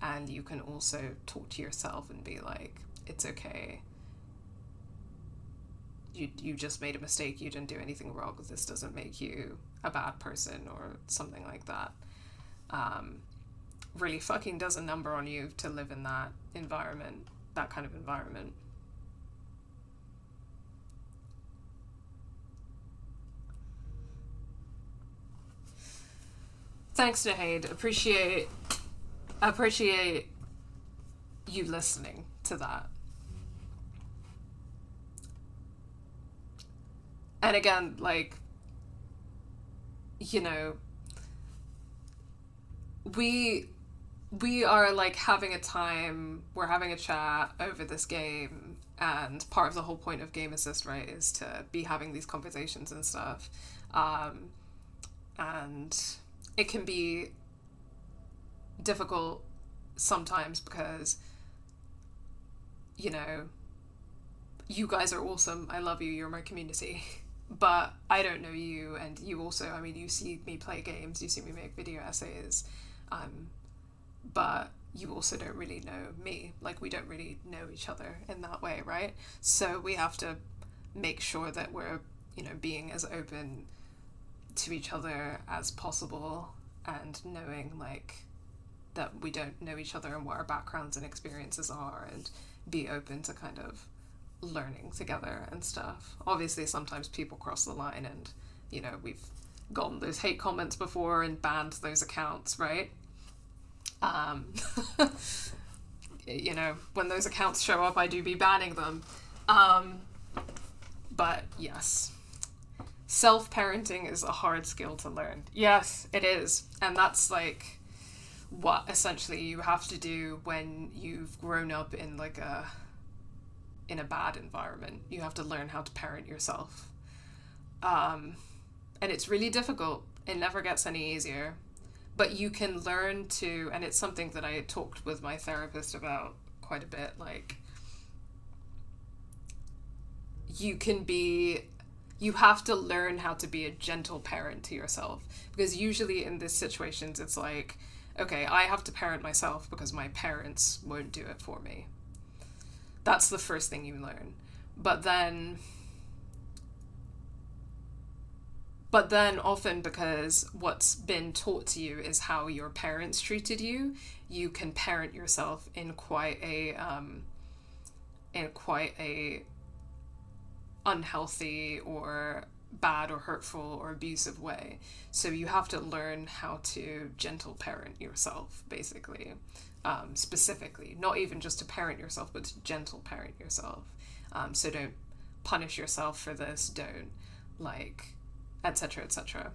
and you can also talk to yourself and be like, it's okay. You just made a mistake. You didn't do anything wrong. This doesn't make you a bad person or something like that. Really fucking does a number on you to live in that environment, that kind of environment. Thanks, Nahid. Appreciate you listening to that. And again, like, you know, we are like having a time, we're having a chat over this game, and part of the whole point of Game Assist, right, is to be having these conversations and stuff. And it can be difficult sometimes because, you know, you guys are awesome. I love you. You're my community. But I don't know you, and you also, I mean, you see me play games, you see me make video essays, but you also don't really know me. Like, we don't really know each other in that way, right? So we have to make sure that we're, you know, being as open to each other as possible, and knowing, like, that we don't know each other and what our backgrounds and experiences are, and be open to kind of learning together and stuff. Obviously, sometimes people cross the line, and, you know, we've gotten those hate comments before and banned those accounts, right? You know, when those accounts show up, I do be banning them. But yes, self-parenting is a hard skill to learn. Yes, it is. And that's like what essentially you have to do when you've grown up in like in a bad environment. You have to learn how to parent yourself. And it's really difficult. It never gets any easier. But you can learn to, and it's something that I talked with my therapist about quite a bit, like, you have to learn how to be a gentle parent to yourself. Because usually in these situations, it's like, okay, I have to parent myself because my parents won't do it for me. That's the first thing you learn. But then often, because what's been taught to you is how your parents treated you, you can parent yourself in quite a unhealthy or bad or hurtful or abusive way. So you have to learn how to gentle parent yourself, basically. Specifically, not even just to parent yourself, but to gentle parent yourself. So don't punish yourself for this, don't, like, etc., etc.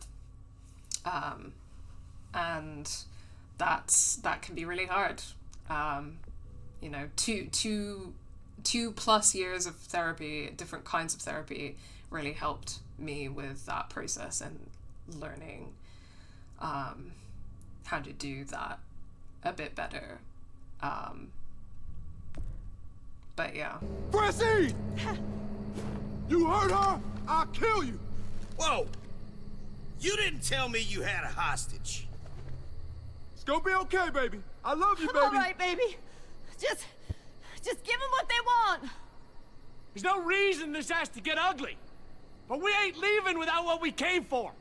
And that can be really hard. You know, two plus years of therapy, different kinds of therapy, really helped me with that process and learning how to do that a bit better. But yeah. Francine! You hurt her? I'll kill you! Whoa! You didn't tell me you had a hostage. It's gonna be okay, baby. I love you, baby. All right, baby. Just give them what they want. There's no reason this has to get ugly. But we ain't leaving without what we came for.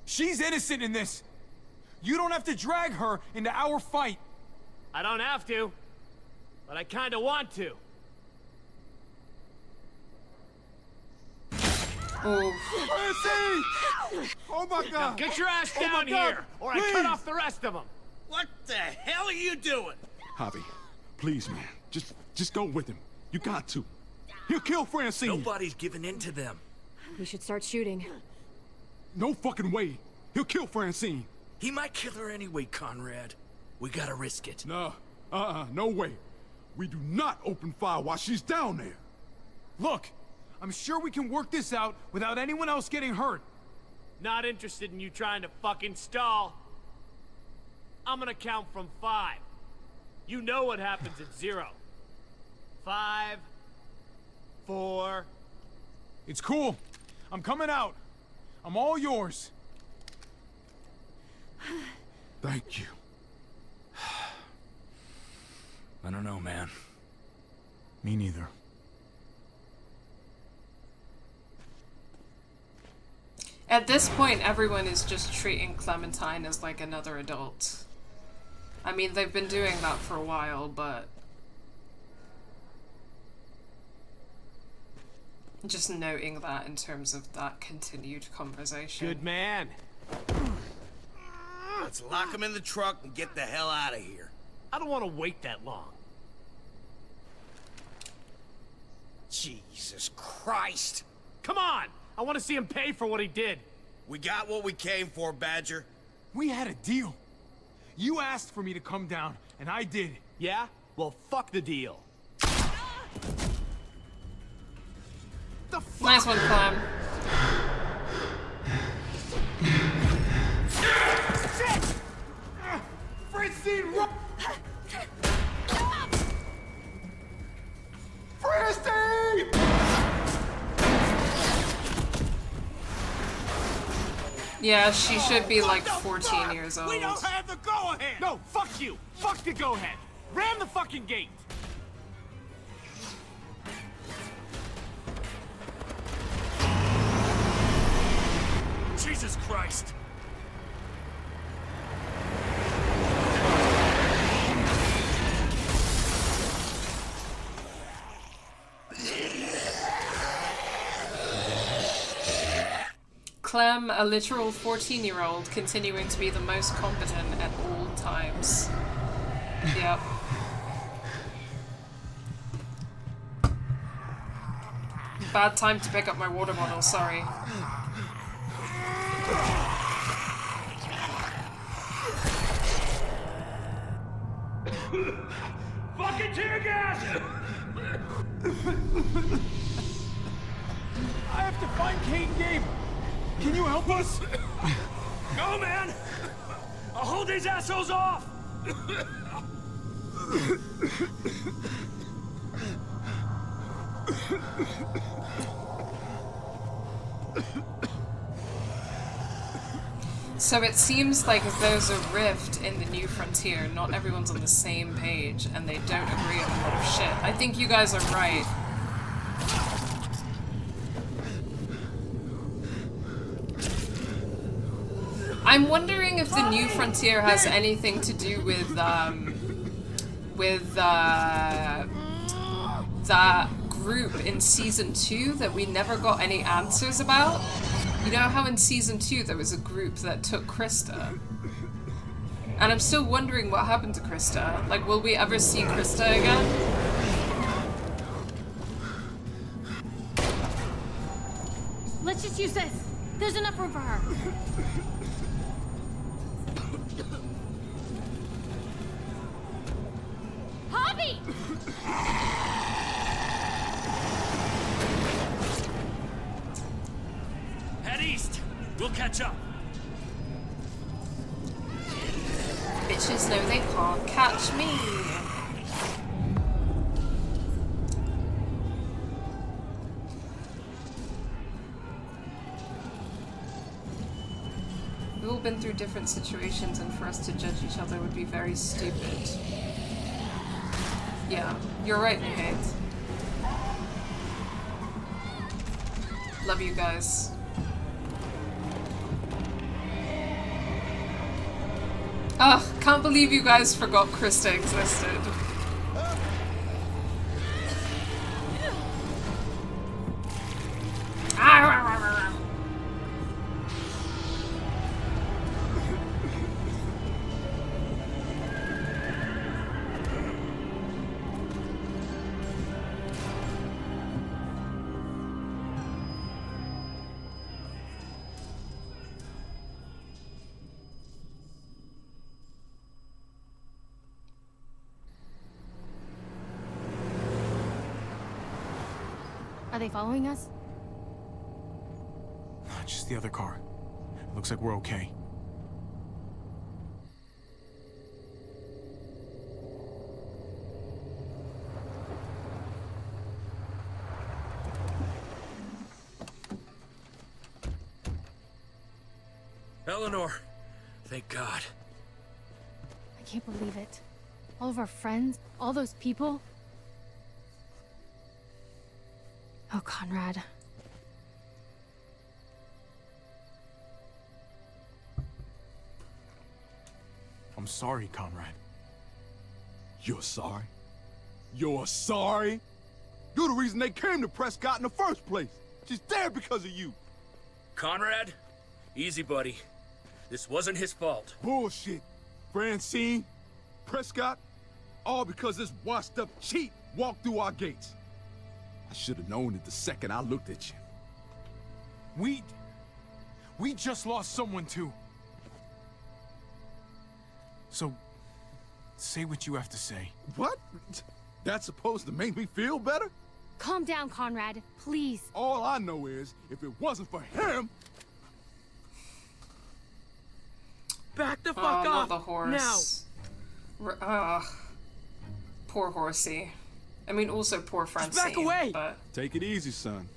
She's innocent in this. You don't have to drag her into our fight. I don't have to, but I kinda want to. Francine! Oh my God! Now get your ass down here, or I cut off the rest of them. What the hell are you doing? Javi, please, man. Just go with him. You got to. He'll kill Francine. Nobody's giving in to them. We should start shooting. No fucking way. He'll kill Francine. He might kill her anyway, Conrad. We gotta risk it. No. No way. We do not open fire while she's down there. Look, I'm sure we can work this out without anyone else getting hurt. Not interested in you trying to fucking stall. I'm gonna count from 5. You know what happens at 0. 5, 4. It's cool. I'm coming out. I'm all yours. Thank you. I don't know, man. Me neither. At this point, everyone is just treating Clementine as like another adult. I mean, they've been doing that for a while, but just noting that in terms of that continued conversation. Good man. Let's lock him in the truck and get the hell out of here. I don't want to wait that long. Jesus Christ. Come on! I want to see him pay for what he did. We got what we came for, Badger. We had a deal. You asked for me to come down, and I did. Yeah? Well, fuck the deal. The fuck? Nice one, Clem. Shit! Francine, run! Francine! Yeah, she should be like 14 years old. We don't have the go-ahead! No, fuck you! Fuck the go-ahead! Ram the fucking gate! Jesus Christ! Clem, a literal 14-year-old, continuing to be the most competent at all times. Yep. Bad time to pick up my water bottle, sorry. Fucking tear gas! I have to find Kate and Gabe. Can you help us? Go, man! I'll hold these assholes off! So it seems like there's a rift in the New Frontier. Not everyone's on the same page, and they don't agree on a lot of shit. I think you guys are right. I'm wondering if the New Frontier has anything to do with that group in Season 2 that we never got any answers about. You know how in Season 2 there was a group that took Krista? And I'm still wondering what happened to Krista. Like, will we ever see Krista again? Let's just use this. There's enough room for her. Javi! Head east. We'll catch up. Bitches know they can't catch me. We've all been through different situations, and for us to judge each other would be very stupid. Yeah, you're right, Kate. Love you guys. Ugh, can't believe you guys forgot Krista existed. Are they following us? Just the other car. Looks like we're okay. Eleanor, thank God. I can't believe it. All of our friends, all those people. Oh, Conrad. I'm sorry, Conrad. You're sorry? You're sorry? You're the reason they came to Prescott in the first place. She's there because of you. Conrad, easy, buddy. This wasn't his fault. Bullshit. Francine, Prescott, all because this washed-up cheat walked through our gates. I should have known it the second I looked at you. We just lost someone too. So, say what you have to say. What? That's supposed to make me feel better? Calm down, Conrad, please. All I know is, if it wasn't for him... Back the fuck not off the horse. now. Poor horsey. I mean, also poor Francine. Just back away. But Take it easy, son.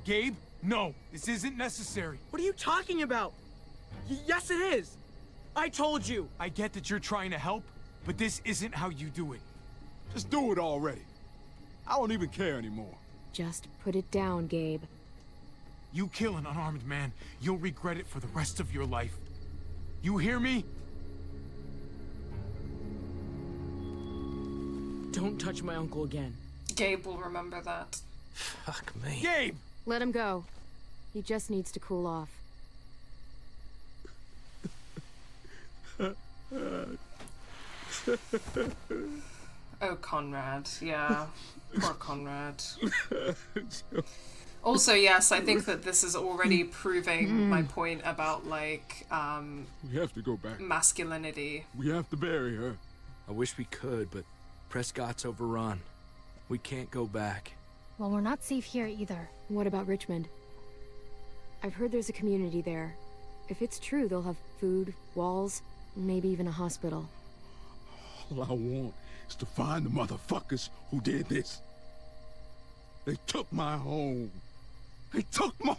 Gabe, no, this isn't necessary. What are you talking about? Yes, it is. I told you. I get that you're trying to help, but this isn't how you do it. Just do it already. I don't even care anymore. Just put it down, Gabe. You kill an unarmed man, you'll regret it for the rest of your life. You hear me? Don't touch my uncle again. Gabe will remember that. Fuck me. Gabe! Let him go. He just needs to cool off. Oh, Conrad. Yeah. Poor Conrad. Also, yes, I think that this is already proving my point about, like, We have to go back. masculinity. We have to bury her. I wish we could, but Prescott's overrun. We can't go back. Well, we're not safe here either. What about Richmond? I've heard there's a community there. If it's true, they'll have food, walls, maybe even a hospital. All I want is to find the motherfuckers who did this. They took my home. They took my...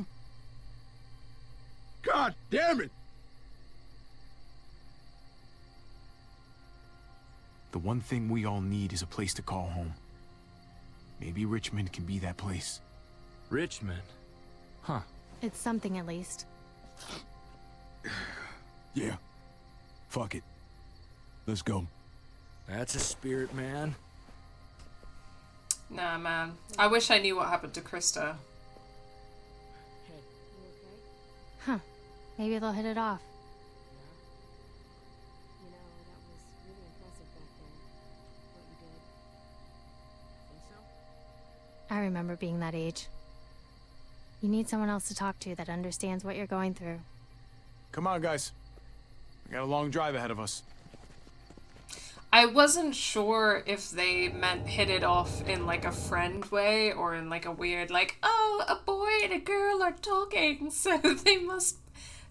God damn it! The one thing we all need is a place to call home. Maybe Richmond can be that place. Richmond? Huh. It's something at least. Yeah. Fuck it. Let's go. That's a spirit, man. Nah, man. I wish I knew what happened to Krista. Huh. Maybe they'll hit it off. You know, that was really impressive back there, what you did. I remember being that age. You need someone else to talk to that understands what you're going through. Come on, guys. We got a long drive ahead of us. I wasn't sure if they meant hit it off in, like, a friend way or in, like, a weird, like, oh, a boy and a girl are talking, so they must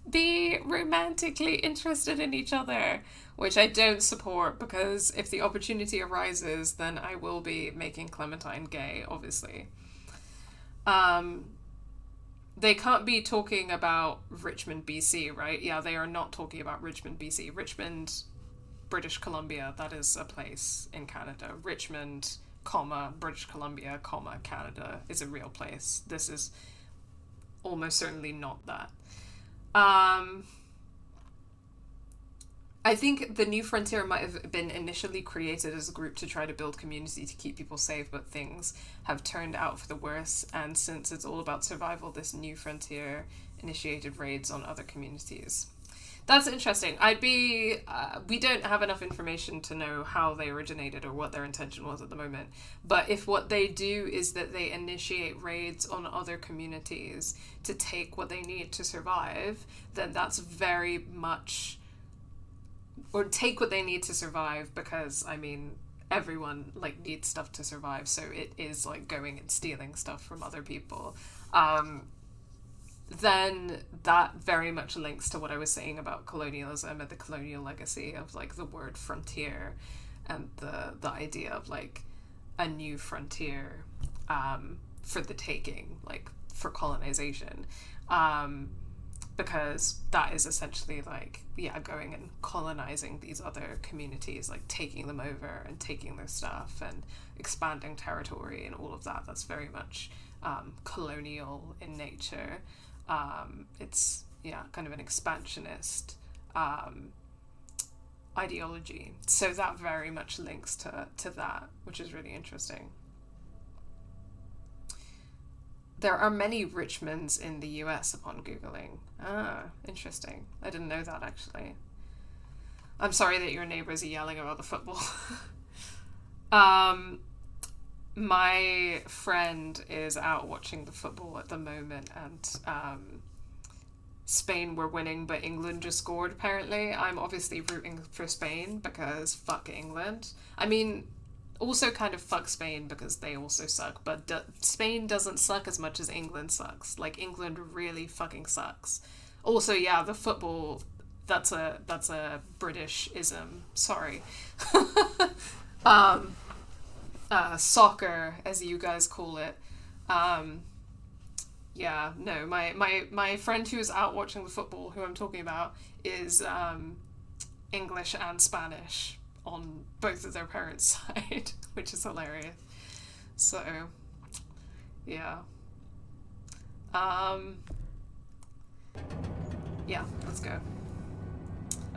be romantically interested in each other, which I don't support, because if the opportunity arises, then I will be making Clementine gay, obviously. They can't be talking about Richmond, BC, right? Yeah, they are not talking about Richmond, BC. Richmond, British Columbia, that is a place in Canada. Richmond, comma, British Columbia, comma, Canada is a real place. This is almost certainly not that. I think the New Frontier might have been initially created as a group to try to build community to keep people safe, but things have turned out for the worse, and since it's all about survival, this New Frontier initiated raids on other communities. That's interesting. We don't have enough information to know how they originated or what their intention was at the moment, but if what they do is that they initiate raids on other communities to take what they need to survive, then that's very much... or take what they need to survive, because, I mean, everyone, like, needs stuff to survive, so it is, like, going and stealing stuff from other people. Then that very much links to what I was saying about colonialism and the colonial legacy of, like, the word frontier and the idea of, like, a new frontier for the taking, like, for colonization. because that is essentially like, yeah, going and colonizing these other communities, like taking them over and taking their stuff and expanding territory and all of that. That's very much colonial in nature. It's, yeah, kind of an expansionist ideology. So that very much links to that, which is really interesting. There are many Richmonds in the US upon Googling. Ah, interesting. I didn't know that, actually. I'm sorry that your neighbors are yelling about the football. My friend is out watching the football at the moment, and Spain were winning, but England just scored, apparently. I'm obviously rooting for Spain because fuck England. I mean, also kind of fuck Spain because they also suck, but Spain doesn't suck as much as England sucks. Like, England really fucking sucks. Also, yeah, the football, that's a British-ism. Sorry. Soccer, as you guys call it. Yeah, no, my friend who's out watching the football, who I'm talking about, is English and Spanish on both of their parents' side, which is hilarious. So, yeah. Yeah, let's go.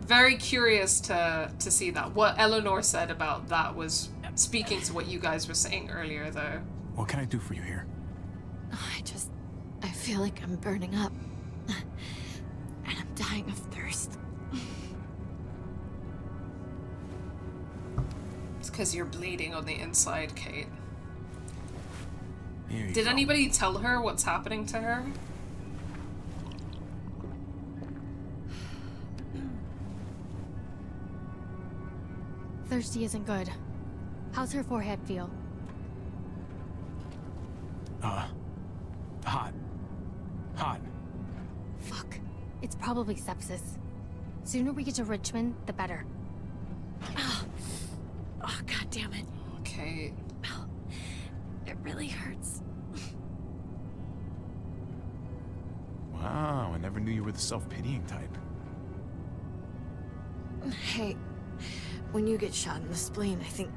Very curious to see that. What Eleanor said about that was speaking to what you guys were saying earlier, though. What can I do for you here? I feel like I'm burning up. And I'm dying of thirst. It's because you're bleeding on the inside, Kate. Did anybody tell her what's happening to her? Thirsty isn't good. How's her forehead feel? Hot. Fuck. It's probably sepsis. Sooner we get to Richmond, the better. Oh, god damn it. Okay. Oh, it really hurts. Wow, I never knew you were the self-pitying type. Hey, when you get shot in the spleen, I think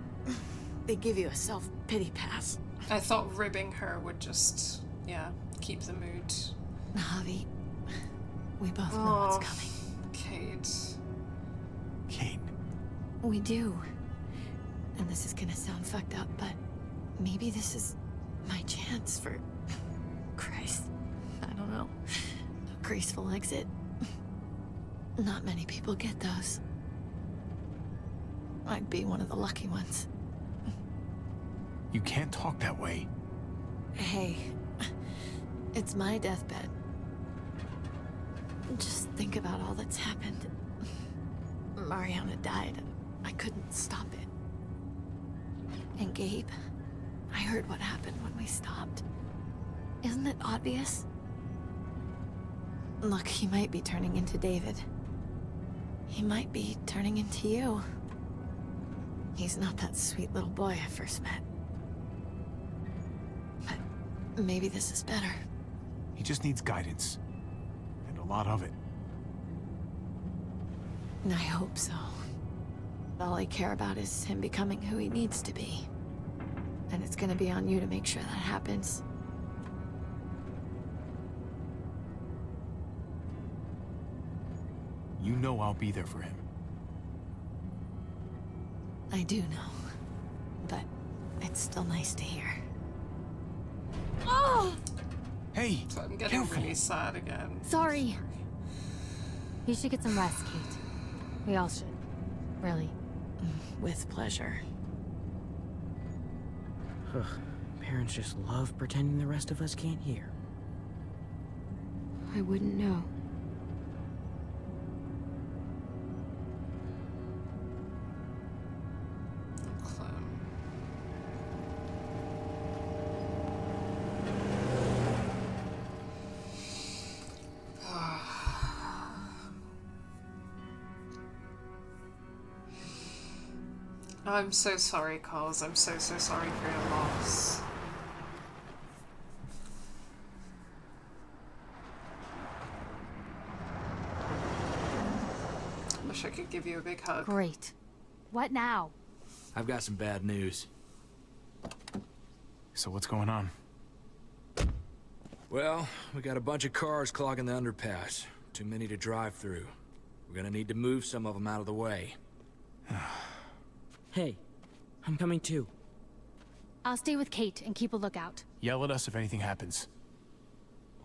they give you a self-pity pass. I thought ribbing her would just, yeah, keep the mood. Javi, we both know what's coming. Kate. We do. And this is gonna sound fucked up, but maybe this is my chance for... Christ. I don't know. A graceful exit. Not many people get those. I'd be one of the lucky ones. You can't talk that way. Hey, it's my deathbed. Just think about all that's happened. Mariana died, and I couldn't stop it. And Gabe, I heard what happened when we stopped. Isn't it obvious? Look, he might be turning into David. He might be turning into you. He's not that sweet little boy I first met. But maybe this is better. He just needs guidance. And a lot of it. I hope so. All I care about is him becoming who he needs to be. And it's gonna be on you to make sure that happens. You know I'll be there for him. I do know. But it's still nice to hear. Oh! Hey, So I'm getting really sad again. Sorry. You should get some rest, Kate. We all should. Really. With pleasure. Ugh, parents just love pretending the rest of us can't hear. I wouldn't know. Clem. I'm so sorry, Carls. I'm so sorry for your loss. wish I could give you a big hug. Great. What now? I've got some bad news. So what's going on? Well, we got a bunch of cars clogging the underpass. Too many to drive through. We're gonna need to move some of them out of the way. Hey, I'm coming too. I'll stay with Kate and keep a lookout. Yell at us if anything happens.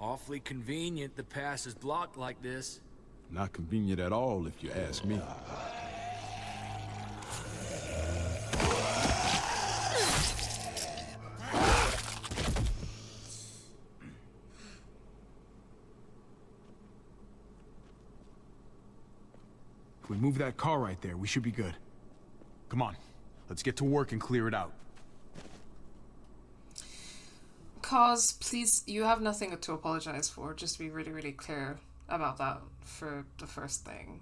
Awfully convenient the pass is blocked like this. Not convenient at all, if you ask me. If we move that car right there, we should be good. Come on, let's get to work and clear it out. Cause, please, you have nothing to apologize for. Just to be really, really clear about that for the first thing.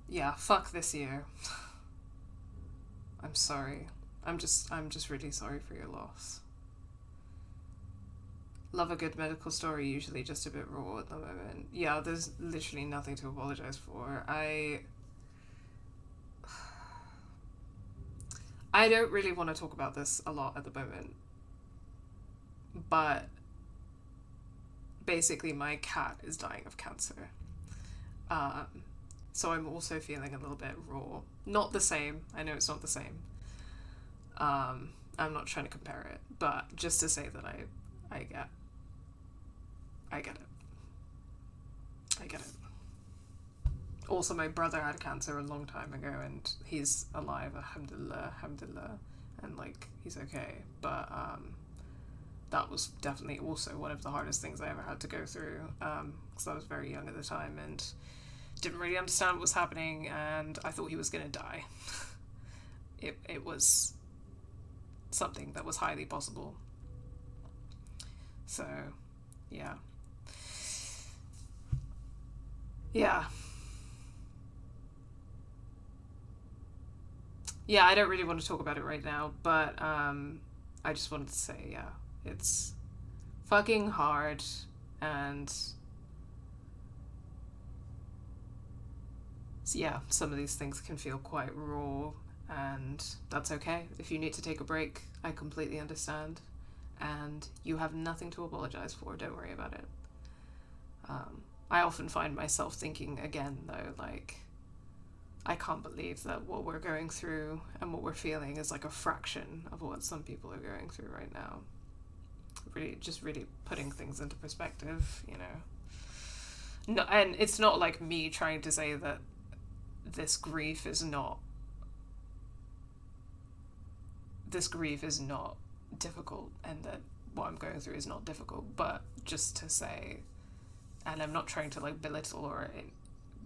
Yeah, fuck this year. I'm sorry. I'm just really sorry for your loss. Love a good medical story, usually just a bit raw at the moment. Yeah, there's literally nothing to apologize for. I don't really want to talk about this a lot at the moment, but basically my cat is dying of cancer. So I'm also feeling a little bit raw. Not the same. I know it's not the same. I'm not trying to compare it, but just to say that I get it. I get it. Also, my brother had cancer a long time ago, and he's alive, alhamdulillah, and, like, he's okay. But, that was definitely also one of the hardest things I ever had to go through, because I was very young at the time, and didn't really understand what was happening, and I thought he was gonna die. It was something that was highly possible. So, yeah. Yeah. Yeah, I don't really want to talk about it right now, but I just wanted to say, yeah, it's fucking hard, and yeah, some of these things can feel quite raw, and that's okay. If you need to take a break, I completely understand, and you have nothing to apologize for. Don't worry about it. I often find myself thinking again, though, like, I can't believe that what we're going through and what we're feeling is like a fraction of what some people are going through right now. Really putting things into perspective, you know. No, and it's not like me trying to say that this grief is not difficult, and that what I'm going through is not difficult, but just to say, and I'm not trying to, like, belittle or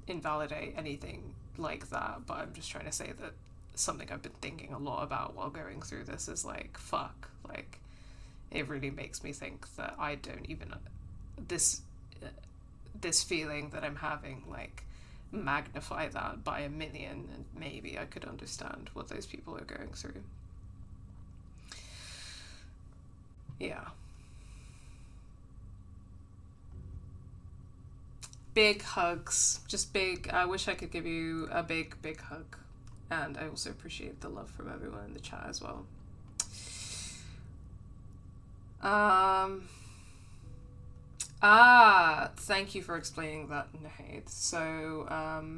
invalidate anything like that, but I'm just trying to say that something I've been thinking a lot about while going through this is, like, fuck, like, it really makes me think that I don't even, this feeling that I'm having, like, magnify that by 1,000,000, and maybe I could understand what those people are going through. Yeah. Big hugs. Just big. I wish I could give you a big, big hug. And I also appreciate the love from everyone in the chat as well. Thank you for explaining that, Nahid. So,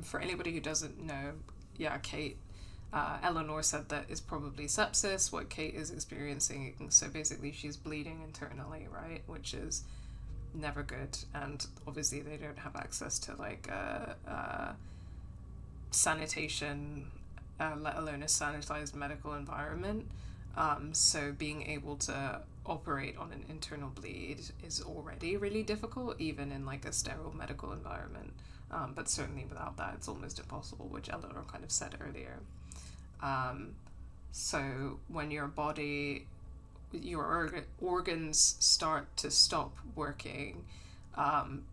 for anybody who doesn't know, yeah, Kate, Eleanor said that is probably sepsis, what Kate is experiencing. So basically she's bleeding internally, right? Which is never good, and obviously they don't have access to, like, sanitation, let alone a sanitized medical environment. So being able to operate on an internal bleed is already really difficult, even in, like, a sterile medical environment. But certainly without that, it's almost impossible, which Eleanor kind of said earlier. So when your body, your organs start to stop working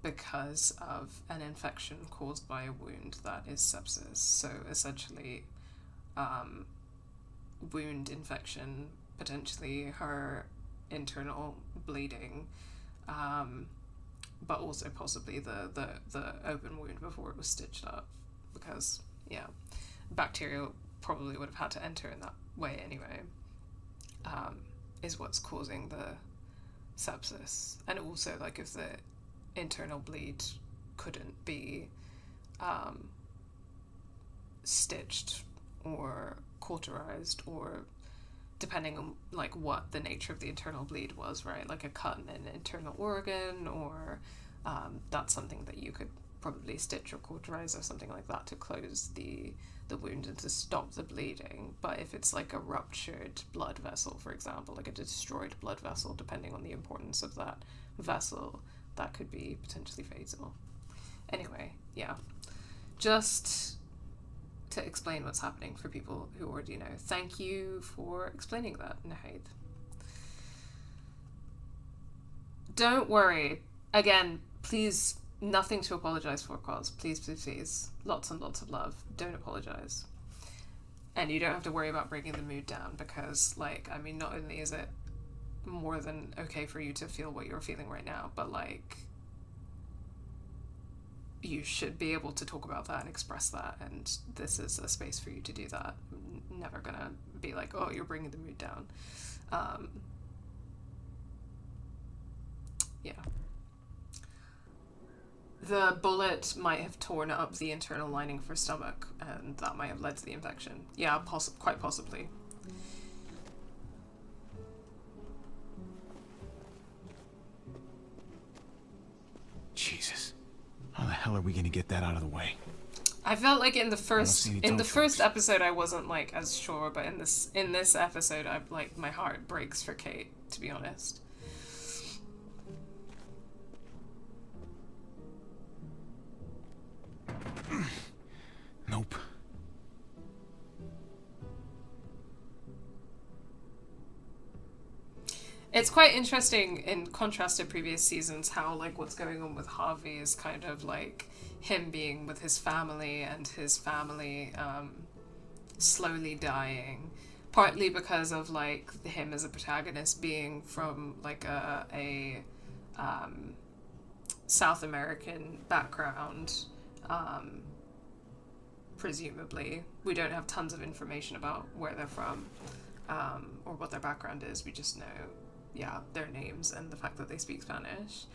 because of an infection caused by a wound, that is sepsis. So essentially, wound infection, potentially her internal bleeding, but also possibly the open wound before it was stitched up, because yeah, bacteria probably would have had to enter in that way anyway, is what's causing the sepsis. And also, like, if the internal bleed couldn't be stitched or cauterized, or depending on like what the nature of the internal bleed was, right, like a cut in an internal organ, or that's something that you could probably stitch or cauterize or something like that to close the wound and to stop the bleeding. But if it's like a ruptured blood vessel, for example, like a destroyed blood vessel, depending on the importance of that vessel, that could be potentially fatal. Anyway, yeah, just to explain what's happening for people who already know. Thank you for explaining that, Nahid. Don't worry. Again, please, nothing to apologize for, cause. Please, please, please. Lots and lots of love. Don't apologize. And you don't have to worry about bringing the mood down, because, like, I mean, not only is it more than okay for you to feel what you're feeling right now, but, like, you should be able to talk about that and express that, and this is a space for you to do that. I'm never gonna be like, oh, you're bringing the mood down. Yeah. The bullet might have torn up the internal lining of her stomach, and that might have led to the infection. Yeah, quite possibly. Jesus. How the hell are we gonna get that out of the way? I felt like in the first episode I wasn't like as sure, but in this episode I like, my heart breaks for Kate, to be honest. Nope. It's quite interesting, in contrast to previous seasons, how like what's going on with Javi is kind of like him being with his family, and his family slowly dying, partly because of like him as a protagonist being from like a South American background, presumably. We don't have tons of information about where they're from, or what their background is. We just know, yeah, their names and the fact that they speak Spanish,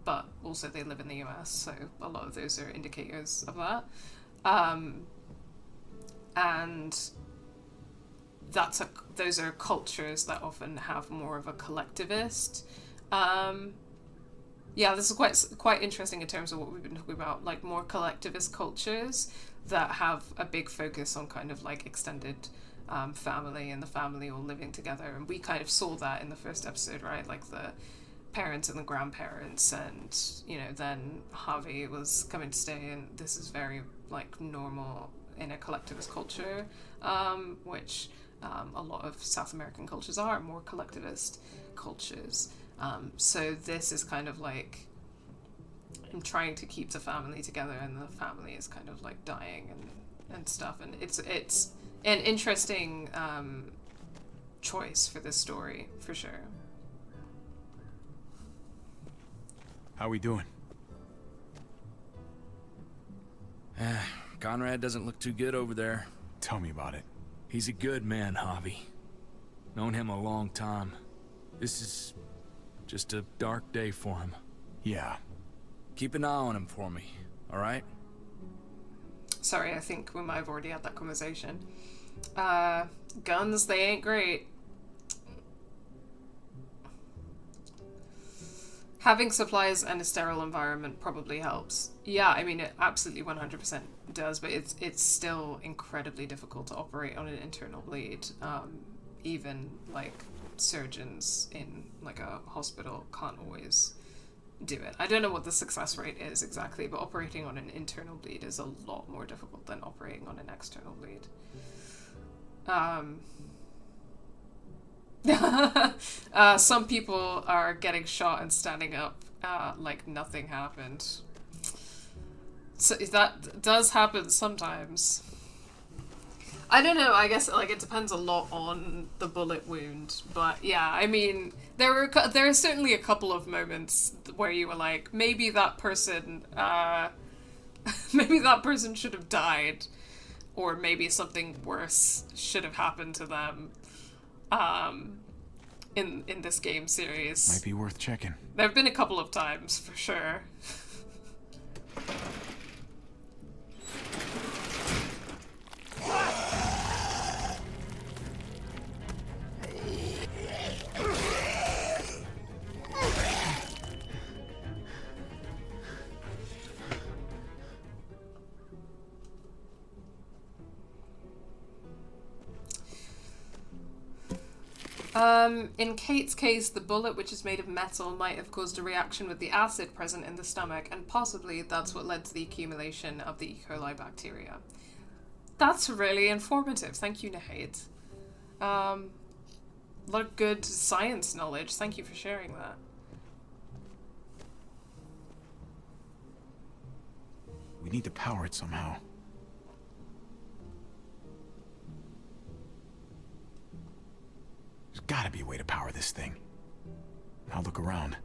but also they live in the US, so a lot of those are indicators of that. And those are cultures that often have more of a collectivist. Yeah, this is quite interesting in terms of what we've been talking about, like more collectivist cultures that have a big focus on kind of like extended family, and the family all living together. And we kind of saw that in the first episode, right? Like the parents and the grandparents, and, you know, then Javi was coming to stay, and this is very like normal in a collectivist culture, which a lot of South American cultures are more collectivist cultures. So this is kind of like I'm trying to keep the family together, and the family is kind of like dying and stuff, and it's an interesting choice for this story, for sure. How we doing? Conrad doesn't look too good over there. Tell me about it. He's a good man, Javi. Known him a long time. This is just a dark day for him. Yeah. Keep an eye on him for me, all right? Sorry, I think we might have already had that conversation. Guns, they ain't great. Having supplies and a sterile environment probably helps. Yeah, I mean, it absolutely 100% does, but it's still incredibly difficult to operate on an internal bleed. Even, like, surgeons in, like, a hospital can't always do it. I don't know what the success rate is exactly, but operating on an internal bleed is a lot more difficult than operating on an external bleed. Some people are getting shot and standing up like nothing happened. So that does happen sometimes. I don't know, I guess like it depends a lot on the bullet wound, but yeah, I mean, there are certainly a couple of moments where you were like, maybe that person should have died, or maybe something worse should have happened to them in this game series. Might be worth checking. There have been a couple of times for sure. In Kate's case, the bullet, which is made of metal, might have caused a reaction with the acid present in the stomach, and possibly that's what led to the accumulation of the E. coli bacteria. That's really informative. Thank you, Nahid. A lot of good science knowledge. Thank you for sharing that. We need to power it somehow. There's gotta be a way to power this thing. I'll look around.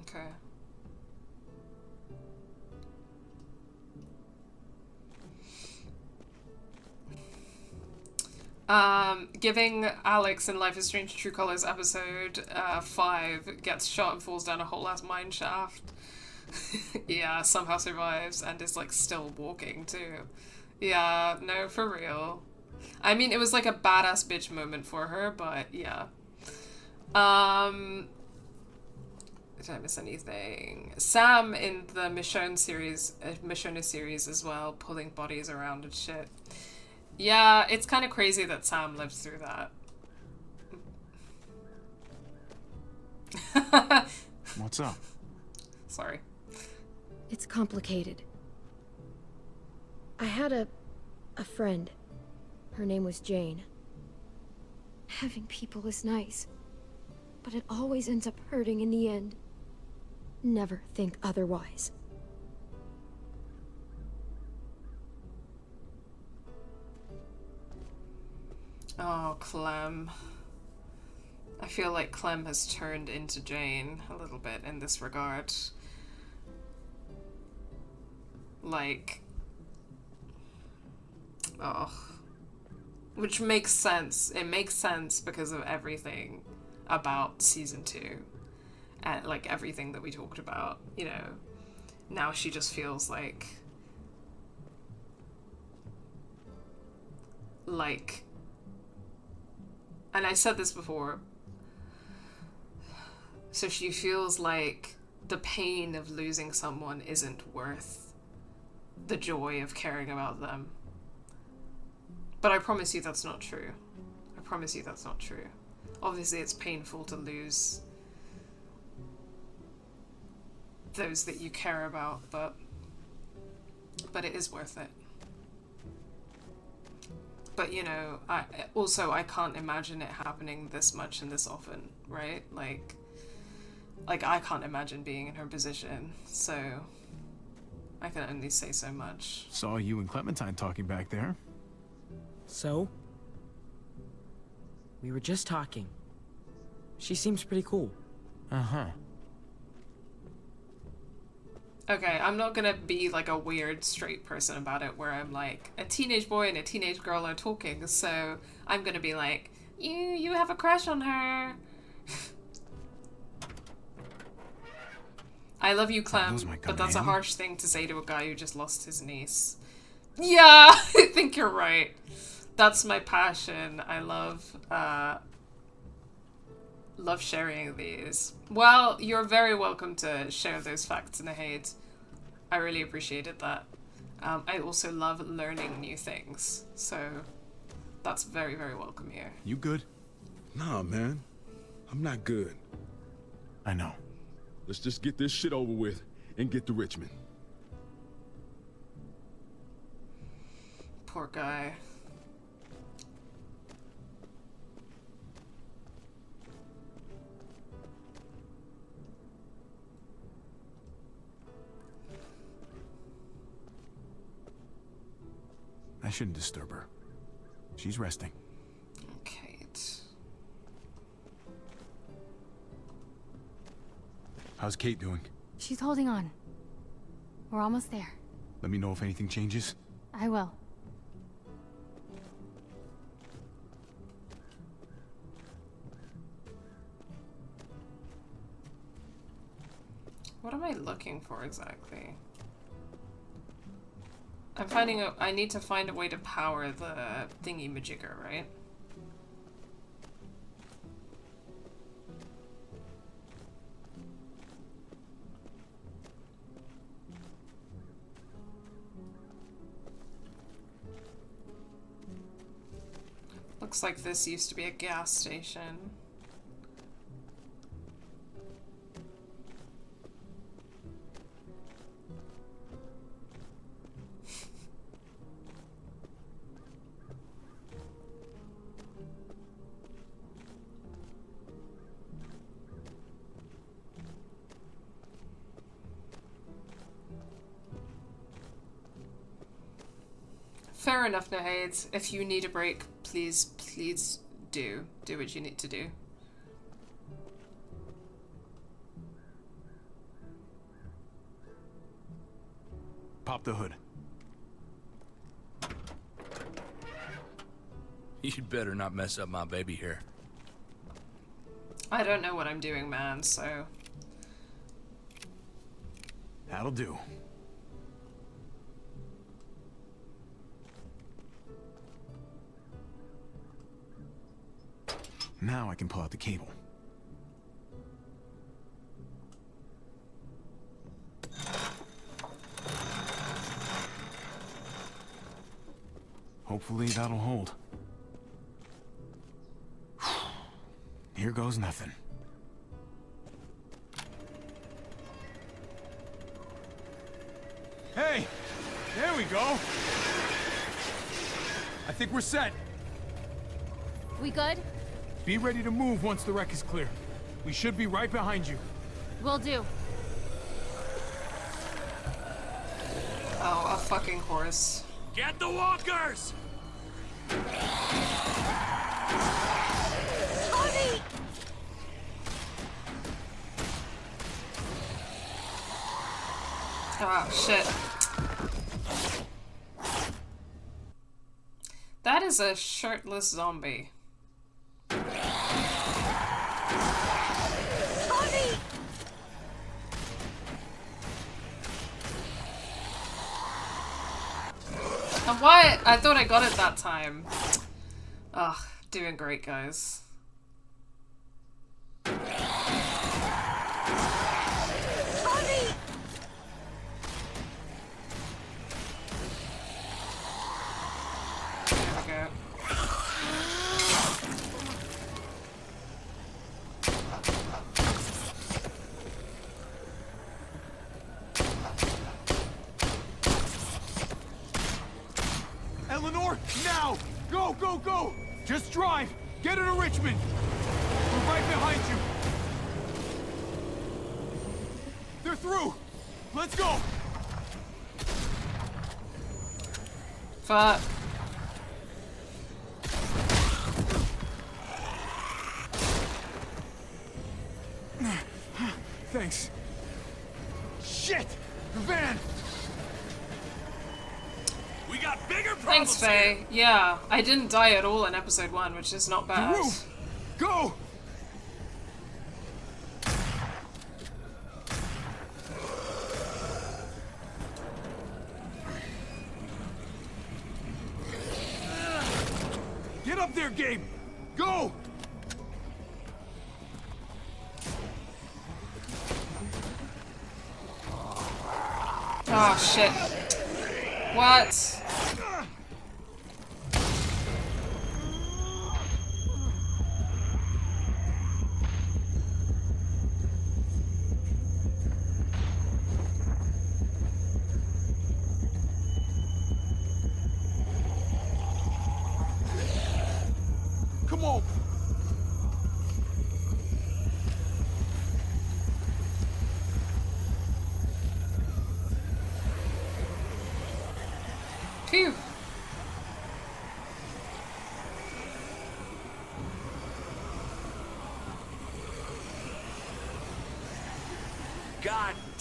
Okay. Giving Alex in Life is Strange True Colors episode 5 gets shot and falls down a whole ass mine shaft. Yeah, somehow survives and is like still walking too. Yeah, no, for real. I mean, it was like a badass bitch moment for her, but yeah. Did I miss anything? Sam in the Michonne series as well, pulling bodies around and shit. Yeah, it's kind of crazy that Sam lived through that. What's up? Sorry. It's complicated. I had a friend. Her name was Jane. Having people is nice, but it always ends up hurting in the end. Never think otherwise. Oh, Clem. I feel like Clem has turned into Jane a little bit in this regard. Like... Oh. Which makes sense. It makes sense because of everything about Season 2. And, like, everything that we talked about, you know. Now she just feels like... And I said this before. So she feels like the pain of losing someone isn't worth the joy of caring about them. But I promise you that's not true. I promise you that's not true. Obviously it's painful to lose those that you care about, but it is worth it. But, you know, I can't imagine it happening this much and this often, right? Like I can't imagine being in her position, so I can only say so much. Saw you and Clementine talking back there. So? We were just talking. She seems pretty cool. Uh-huh. Okay, I'm not gonna be like a weird straight person about it where I'm like, a teenage boy and a teenage girl are talking, so I'm gonna be like, you have a crush on her. I love you, Clem, but that's a harsh thing to say to a guy who just lost his niece. Yeah, I think you're right. That's my passion. I love sharing these. Well, you're very welcome to share those facts in the hate. I really appreciated that. I also love learning new things, so that's very, very welcome here. You good? Nah, man. I'm not good. I know. Let's just get this shit over with and get to Richmond. Poor guy. That shouldn't disturb her. She's resting. Okay. How's Kate doing? She's holding on. We're almost there. Let me know if anything changes. I will. What am I looking for exactly? I'm finding a... I need to find a way to power the thingy-majigger, right? Looks like this used to be a gas station. Fair enough, Nahades. If you need a break, please do what you need to do. Pop the hood. You'd better not mess up my baby hair. I don't know what I'm doing, man, so... That'll do. Now I can pull out the cable. Hopefully that'll hold. Here goes nothing. Hey! There we go! I think we're set. We good? Be ready to move once the wreck is clear. We should be right behind you. Will do. Oh, a fucking horse. Get the walkers! Javi! Oh, shit. That is a shirtless zombie. Javi! And why? I thought I got it that time. Ugh, doing great, guys. Javi! There we go. Eleanor, now! Go, go, go! Just drive! Get her to Richmond! We're right behind you! They're through! Let's go! Fuck. Thanks. Shit! The van! We got bigger problems. Thanks, Faye. Yeah, I didn't die at all in episode 1, which is not bad. The roof! Go! Get up there, Gabe! Go! Oh, shit. What? Come on! Phew.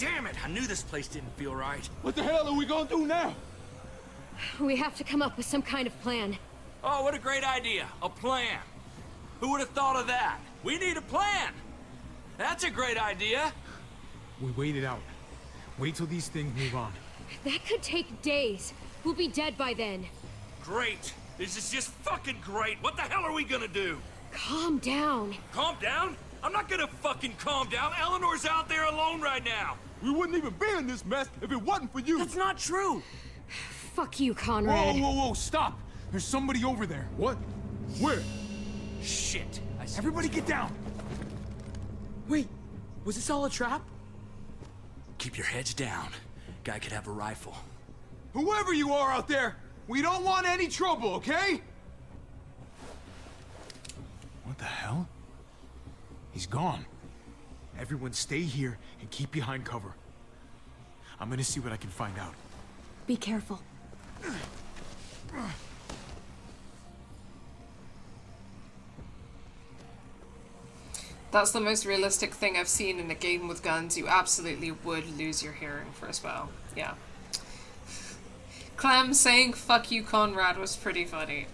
damn it! I knew this place didn't feel right. What the hell are we gonna do now? We have to come up with some kind of plan. Oh, what a great idea. A plan. Who would have thought of that? We need a plan. That's a great idea. We wait it out. Wait till these things move on. That could take days. We'll be dead by then. Great. This is just fucking great. What the hell are we gonna do? Calm down. Calm down? I'm not gonna fucking calm down. Eleanor's out there alone right now. We wouldn't even be in this mess if it wasn't for you. That's not true. Fuck you, Conrad. Whoa, stop! There's somebody over there. What? Where? Shit. Everybody get down! Wait, was this all a trap? Keep your heads down. Guy could have a rifle. Whoever you are out there, we don't want any trouble, okay? What the hell? He's gone. Everyone stay here and keep behind cover. I'm gonna see what I can find out. Be careful. That's the most realistic thing I've seen in a game with guns. You absolutely would lose your hearing for a spell. Yeah. Clem saying "fuck you, Conrad" was pretty funny.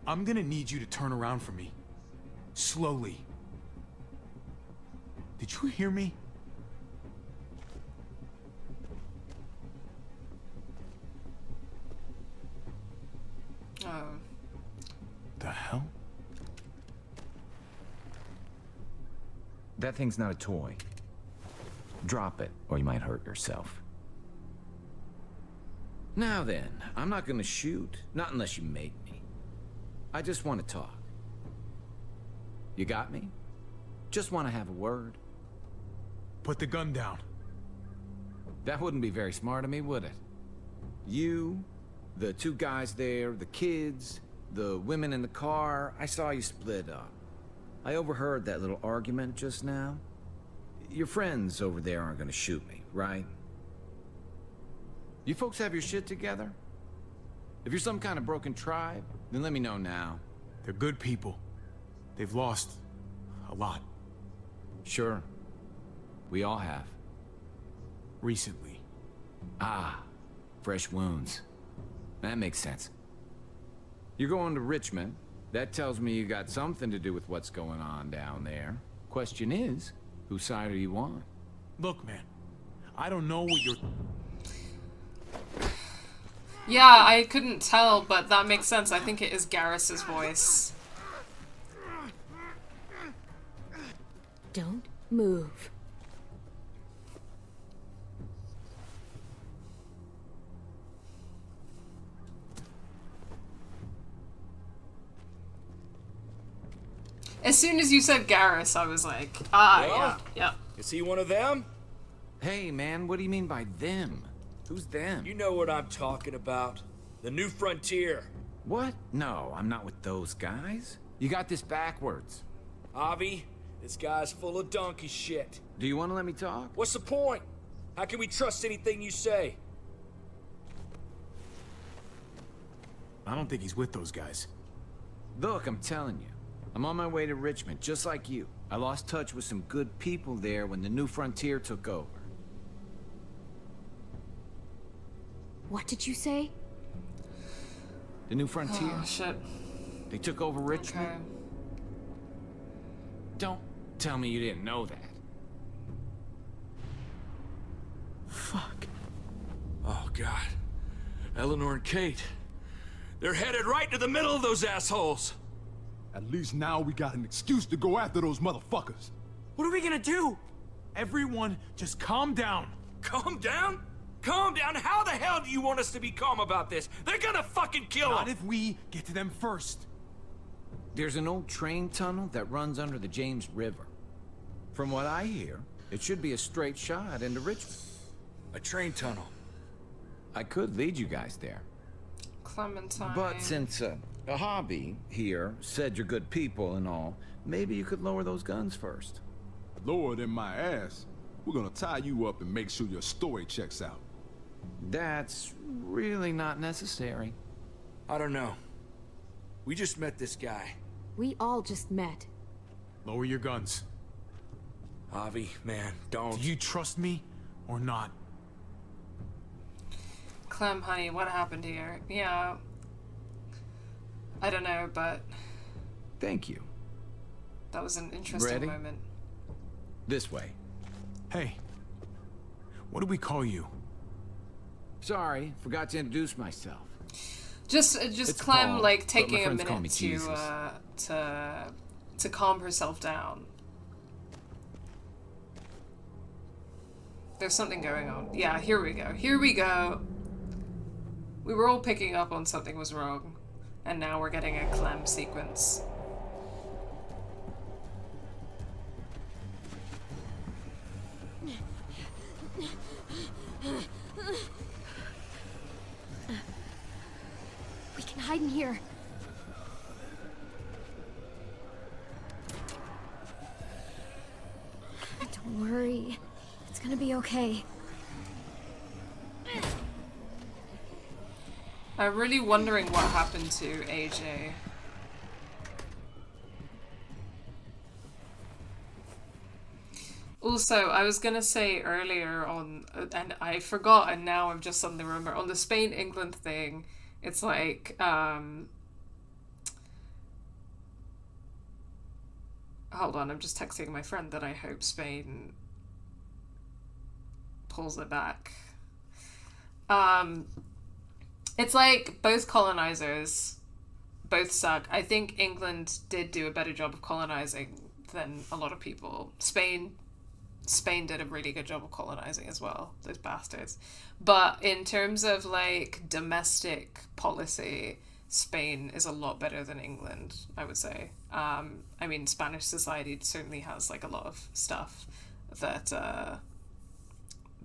I'm gonna need you to turn around for me. Slowly. Did you hear me? The hell? That thing's not a toy. Drop it, or you might hurt yourself. Now then, I'm not gonna shoot. Not unless you make me. I just want to talk. You got me? Just want to have a word. Put the gun down. That wouldn't be very smart of me, would it? You, the two guys there, the kids, the women in the car, I saw you split up. I overheard that little argument just now. Your friends over there aren't gonna shoot me, right? You folks have your shit together? If you're some kind of broken tribe, then let me know now. They're good people. They've lost a lot. Sure. We all have. Recently. Ah, fresh wounds. That makes sense. You're going to Richmond. That tells me you got something to do with what's going on down there. Question is, whose side are you on? Look, man. I don't know what you're... Yeah, I couldn't tell, but that makes sense. I think it is Garrus's voice. Don't move. As soon as you said Garrus, I was like, ah, Well, yeah. Is he one of them? Hey, man, what do you mean by them? Who's them? You know what I'm talking about. The New Frontier. What? No, I'm not with those guys. You got this backwards. Javi, this guy's full of donkey shit. Do you want to let me talk? What's the point? How can we trust anything you say? I don't think he's with those guys. Look, I'm telling you. I'm on my way to Richmond, just like you. I lost touch with some good people there when the New Frontier took over. What did you say? The New Frontier. Oh, shit. They took over Richmond. Okay. Don't tell me you didn't know that. Fuck. Oh, God. Eleanor and Kate. They're headed right to the middle of those assholes. At least now we got an excuse to go after those motherfuckers. What are we gonna do? Everyone, just calm down. Calm down? Calm down? How the hell do you want us to be calm about this? They're gonna fucking kill Not him! if we get to them first. There's an old train tunnel that runs under the James River. From what I hear, it should be a straight shot into Richmond. A train tunnel. I could lead you guys there. Clementine. But since Javi here said you're good people and all, maybe you could lower those guns first. Lower than my ass. We're gonna tie you up and make sure your story checks out. That's really not necessary. I don't know. We just met this guy. We all just met. Lower your guns. Javi, man, don't. Do you trust me or not? Clem, honey, what happened here? Yeah. I don't know, but Thank you. that was an interesting Ready? moment. This way. Hey, what do we call you? Sorry, forgot to introduce myself. Just It's Clem, Paul, like, but taking my a friends call me minute Jesus. to calm herself down. There's something going on. Yeah, here we go. Here we go. We were all picking up on something was wrong, and now we're getting a Clem sequence. We can hide in here. Don't worry. It's gonna be okay. I'm really wondering what happened to AJ. Also, I was gonna say earlier on, and I forgot, and now I'm just suddenly remember, on the Spain-England thing, it's like, hold on, I'm just texting my friend that I hope Spain pulls it back. It's like both colonizers both suck. I think England did do a better job of colonizing than a lot of people. Spain did a really good job of colonizing as well, those bastards. But in terms of like domestic policy, Spain is a lot better than England, I would say. I mean, Spanish society certainly has like a lot of stuff that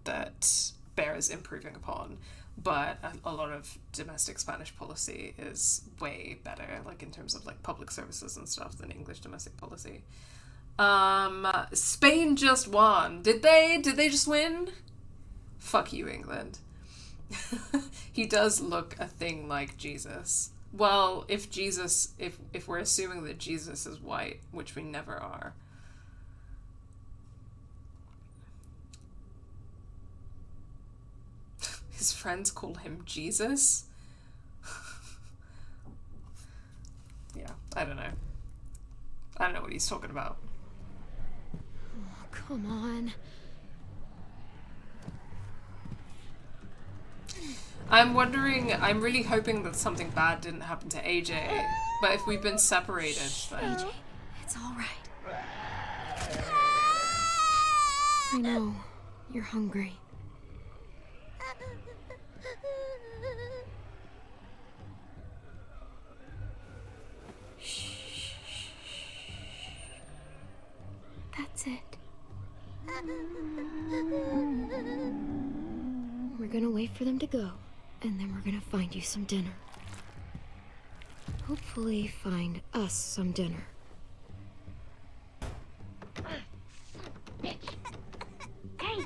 that bears improving upon, but a lot of domestic Spanish policy is way better, like in terms of like public services and stuff, than English domestic policy. Spain just won. Did they just win? Fuck you, England. He does look a thing like Jesus. Well, if we're assuming that Jesus is white, which we never are. His friends call him Jesus? Yeah, I don't know. I don't know what he's talking about. Oh, come on. I'm really hoping that something bad didn't happen to AJ, but if we've been separated, then... AJ, it's all right. I know. You're hungry. That's it. We're gonna wait for them to go, and then we're gonna find you some dinner. Hopefully find us some dinner. Bitch! Hey!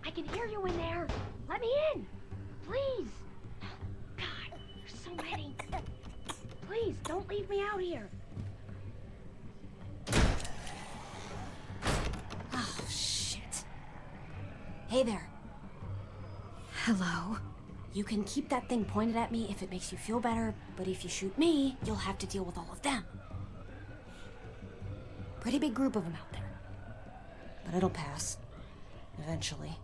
I can hear you in there! Let me in! Please! God, there's so many! Please, don't leave me out here! Oh, shit. Hey there. Hello. You can keep that thing pointed at me if it makes you feel better, but if you shoot me, you'll have to deal with all of them. Pretty big group of them out there. But it'll pass. Eventually.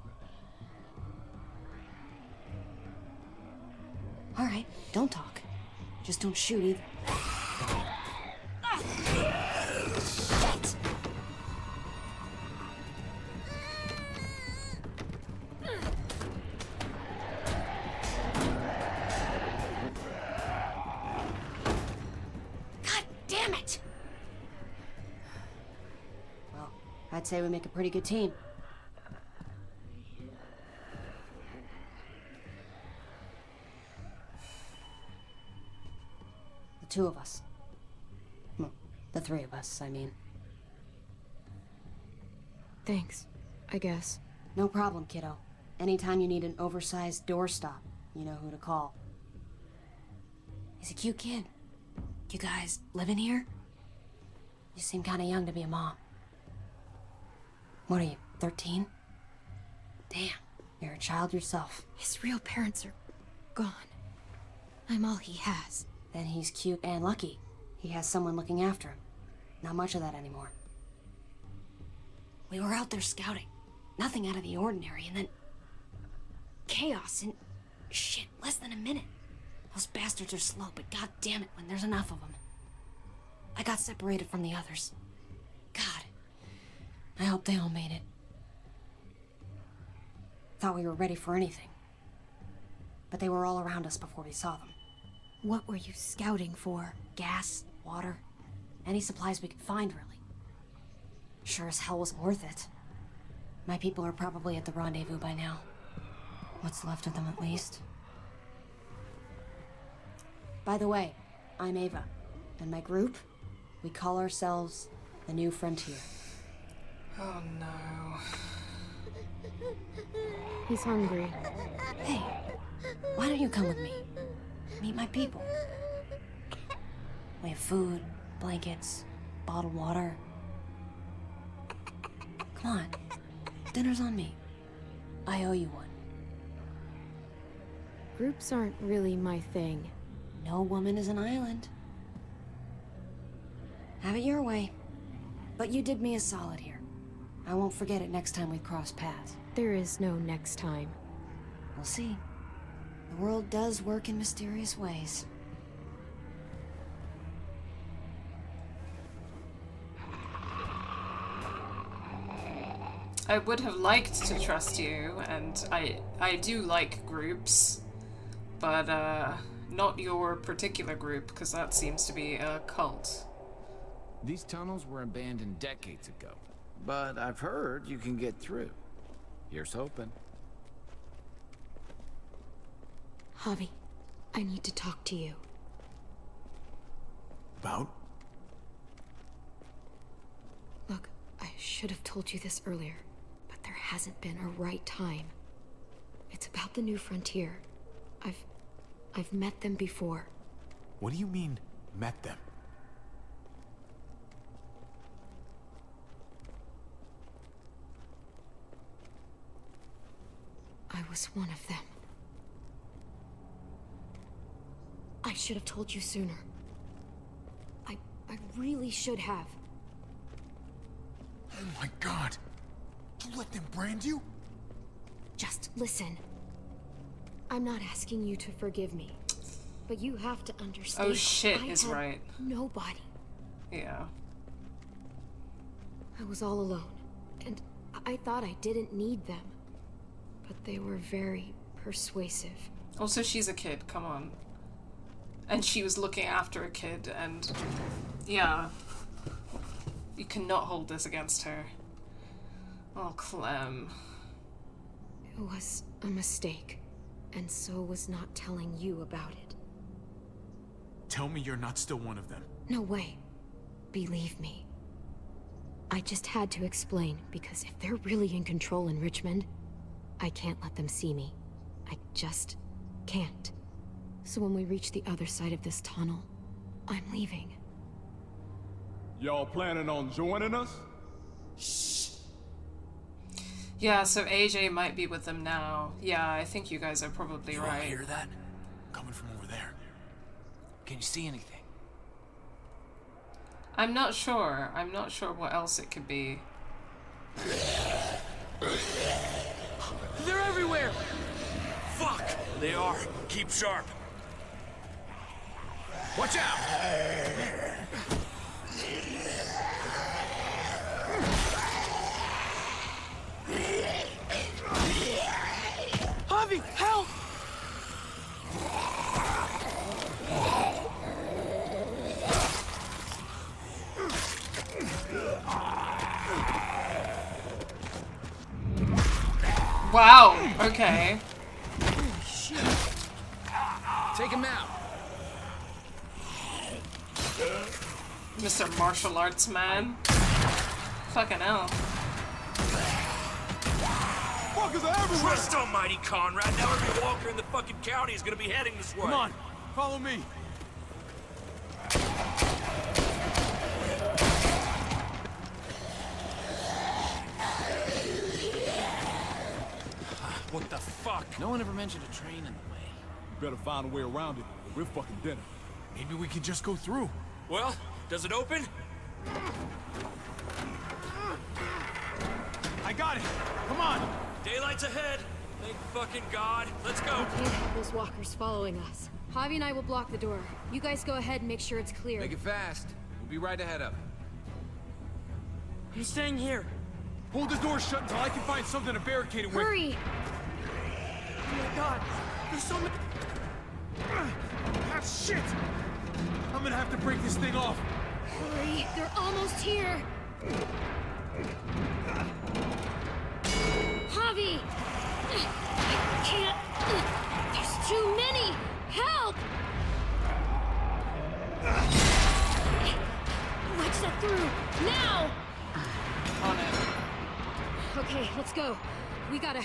Alright, don't talk. Just don't shoot either. Shit! I'd say we make a pretty good team. The two of us. Well, the three of us, I mean. Thanks, I guess. No problem, kiddo. Anytime you need an oversized doorstop, you know who to call. He's a cute kid. You guys living here? You seem kinda young to be a mom. What are you, 13? Damn, you're a child yourself. His real parents are gone. I'm all he has. Then he's cute and lucky. He has someone looking after him. Not much of that anymore. We were out there scouting. Nothing out of the ordinary, and then... chaos in... shit, less than a minute. Those bastards are slow, but god damn it when there's enough of them. I got separated from the others. God. I hope they all made it. Thought we were ready for anything. But they were all around us before we saw them. What were you scouting for? Gas, water, any supplies we could find, really. Sure as hell wasn't worth it. My people are probably at the rendezvous by now. What's left of them, at least. By the way, I'm Ava, and my group, we call ourselves the New Frontier. Oh no. He's hungry. Hey, why don't you come with me? Meet my people. We have food, blankets, bottled water. Come on, dinner's on me. I owe you one. Groups aren't really my thing. No woman is an island. Have it your way. But you did me a solid here. I won't forget it next time we cross paths. There is no next time. We'll see. The world does work in mysterious ways. I would have liked to trust you, and I do like groups, but not your particular group, because that seems to be a cult. These tunnels were abandoned decades ago, but I've heard you can get through. Here's hoping. Javi, I need to talk to you. About? Look, I should have told you this earlier, but there hasn't been a right time. It's about the New Frontier. I've met them before. What do you mean, met them? I was one of them. I should have told you sooner. I really should have. Oh my god! You let them brand you? Just listen. I'm not asking you to forgive me, but you have to understand. Oh shit I is had right. Nobody. Yeah. I was all alone, and I thought I didn't need them. But they were very persuasive. Also, she's a kid, come on. And she was looking after a kid, and yeah. You cannot hold this against her. Oh, Clem. It was a mistake, and so was not telling you about it. Tell me you're not still one of them. No way. Believe me. I just had to explain, because if they're really in control in Richmond, I can't let them see me. I just can't. So when we reach the other side of this tunnel, I'm leaving. Y'all planning on joining us? Yeah, so AJ might be with them now. Yeah, I think you guys are probably You right. all hear that? Coming from over there. Can you see anything? I'm not sure. I'm not sure what else it could be. They're everywhere! Fuck! They are. Keep sharp. Watch out! Javi, help! Wow, okay. Shit. Take him out. Mr. Martial Arts Man. Fucking hell. Fuckers are everywhere! Christ almighty, Conrad. Now every walker in the fucking county is gonna be heading this way. Come on, follow me. What the fuck? No one ever mentioned a train in the way. We better find a way around it, or we're fucking dead. Maybe we can just go through. Well, does it open? I got it. Come on. Daylight's ahead. Thank fucking God. Let's go. We can't have those walkers following us. Javi and I will block the door. You guys go ahead and make sure it's clear. Make it fast. We'll be right ahead of it. I'm staying here. Hold the door shut until I can find something to barricade it with. Hurry! Oh my god. There's so many... Ah, shit! I'm gonna have to break this thing off. Hurry! They're almost here! Javi! I can't... There's too many! Help! Wedge that through! Now! On it. Okay, let's go. We gotta...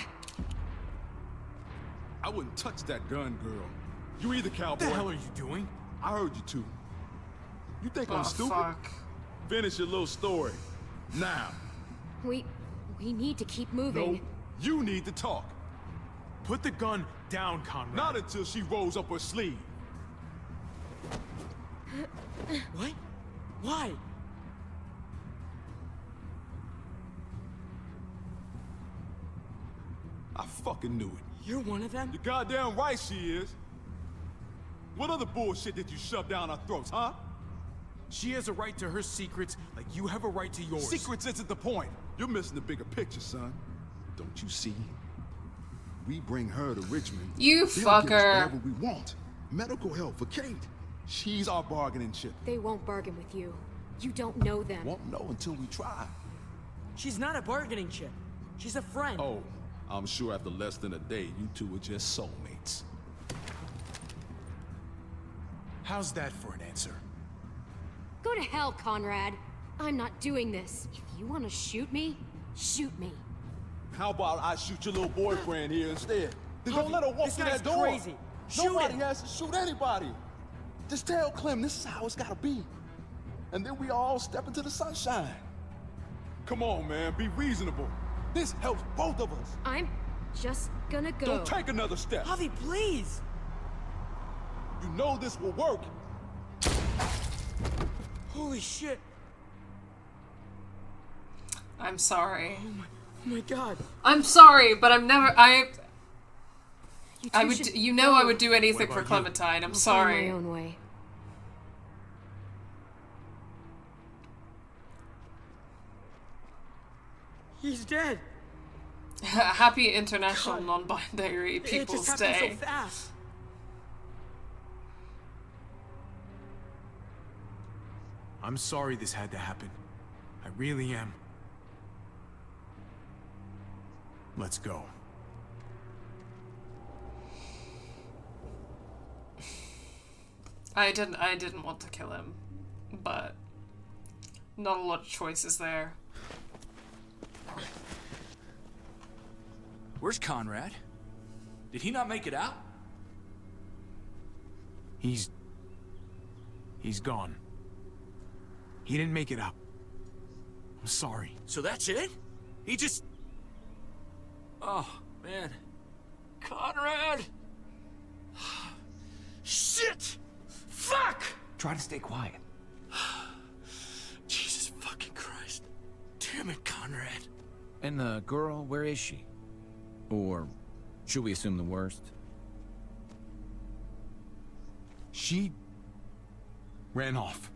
I wouldn't touch that gun, girl. You either, cowboy. What the hell are you doing? I heard you too. You think Oh, I'm stupid? fuck. Finish your little story. Now. We need to keep moving. No, you need to talk. Put the gun down, Conrad. Not until she rolls up her sleeve. What? Why? I fucking knew it. You're one of them? You're goddamn right she is. What other bullshit did you shove down our throats, huh? She has a right to her secrets like you have a right to yours. Secrets isn't the point. You're missing the bigger picture, son. Don't you see? We bring her to Richmond. You They'll give us fucker. whatever we want. Medical help for Kate. She's our bargaining chip. They won't bargain with you. You don't know them. Won't know until we try. She's not a bargaining chip. She's a friend. Oh, I'm sure after less than a day, you two are just soulmates. How's that for an answer? Go to hell, Conrad. I'm not doing this. If you want to shoot me, shoot me. How about I shoot your little boyfriend here instead? Then don't let her walk this through guy's that door. crazy. Shoot Nobody him. has to shoot anybody. Just tell Clem this is how it's gotta be. And then we all step into the sunshine. Come on, man, be reasonable. This helps both of us. I'm just gonna go. Don't take another step. Javi, please. You know this will work. Holy shit. I'm sorry. Oh my god. I'm sorry, but I'm never. You I two would. should You know, go. I would do anything What for about you? Clementine. I'm I'll find sorry. my own way. He's dead. Happy International God. Non-Binary It People's just happened Day. so fast. I'm sorry this had to happen. I really am. Let's go. I didn't want to kill him, but not a lot of choices there. Where's Conrad? Did he not make it out? He's gone. He didn't make it out. I'm sorry. So that's it? He just... Oh, man. Conrad! Shit! Fuck! Try to stay quiet. Jesus fucking Christ. Damn it, Conrad. And the girl, where is she? Or should we assume the worst? She ran off.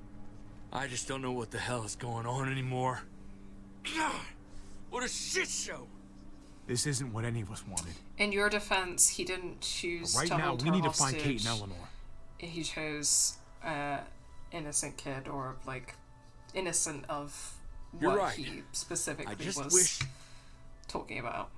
I just don't know what the hell is going on anymore. God, what a shit show! This isn't what any of us wanted. In your defense, he didn't choose Right to now, hold we her need to find hostage. Kate and Eleanor. He chose innocent kid, or like innocent of You're what right. he specifically I just was wish... talking about.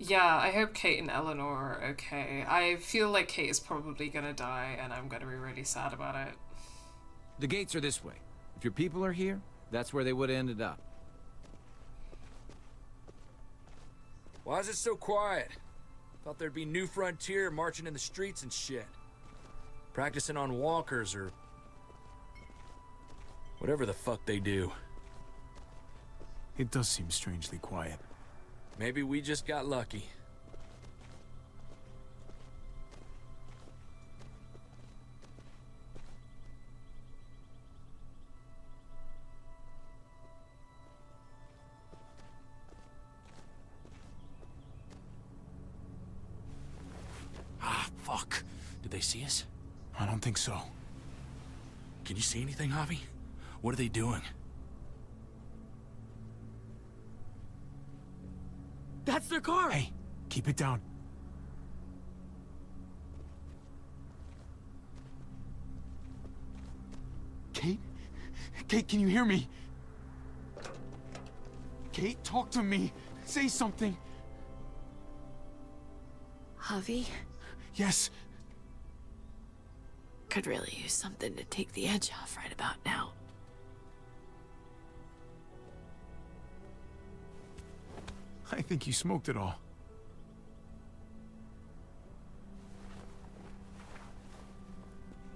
Yeah, I hope Kate and Eleanor are okay. I feel like Kate is probably gonna die, and I'm gonna be really sad about it. The gates are this way. If your people are here, that's where they would have ended up. Why is it so quiet? Thought there'd be New Frontier marching in the streets and shit. Practicing on walkers or... whatever the fuck they do. It does seem strangely quiet. Maybe we just got lucky. Ah, fuck. Did they see us? I don't think so. Can you see anything, Javi? What are they doing? That's their car! Hey, keep it down. Kate? Kate, can you hear me? Kate, talk to me. Say something. Javi? Yes. Could really use something to take the edge off right about now. I think you smoked it all.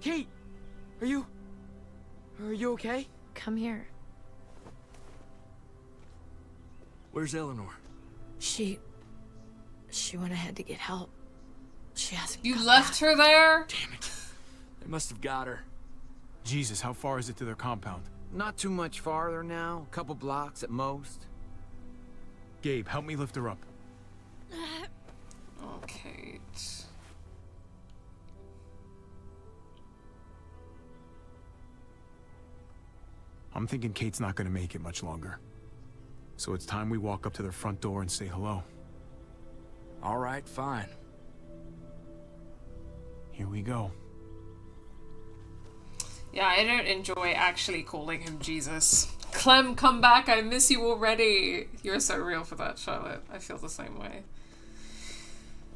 Kate! Are you okay? Come here. Where's Eleanor? She went ahead to get help. She hasn't You come left back. her there? Damn it. They must have got her. Jesus, how far is it to their compound? Not too much farther now. A couple blocks at most. Gabe, help me lift her up. Oh, Kate. I'm thinking Kate's not gonna make it much longer. So it's time we walk up to their front door and say hello. All right, fine. Here we go. Yeah, I don't enjoy actually calling him Jesus. Clem, come back, I miss you already. You're so real for that, Charlotte. I feel the same way.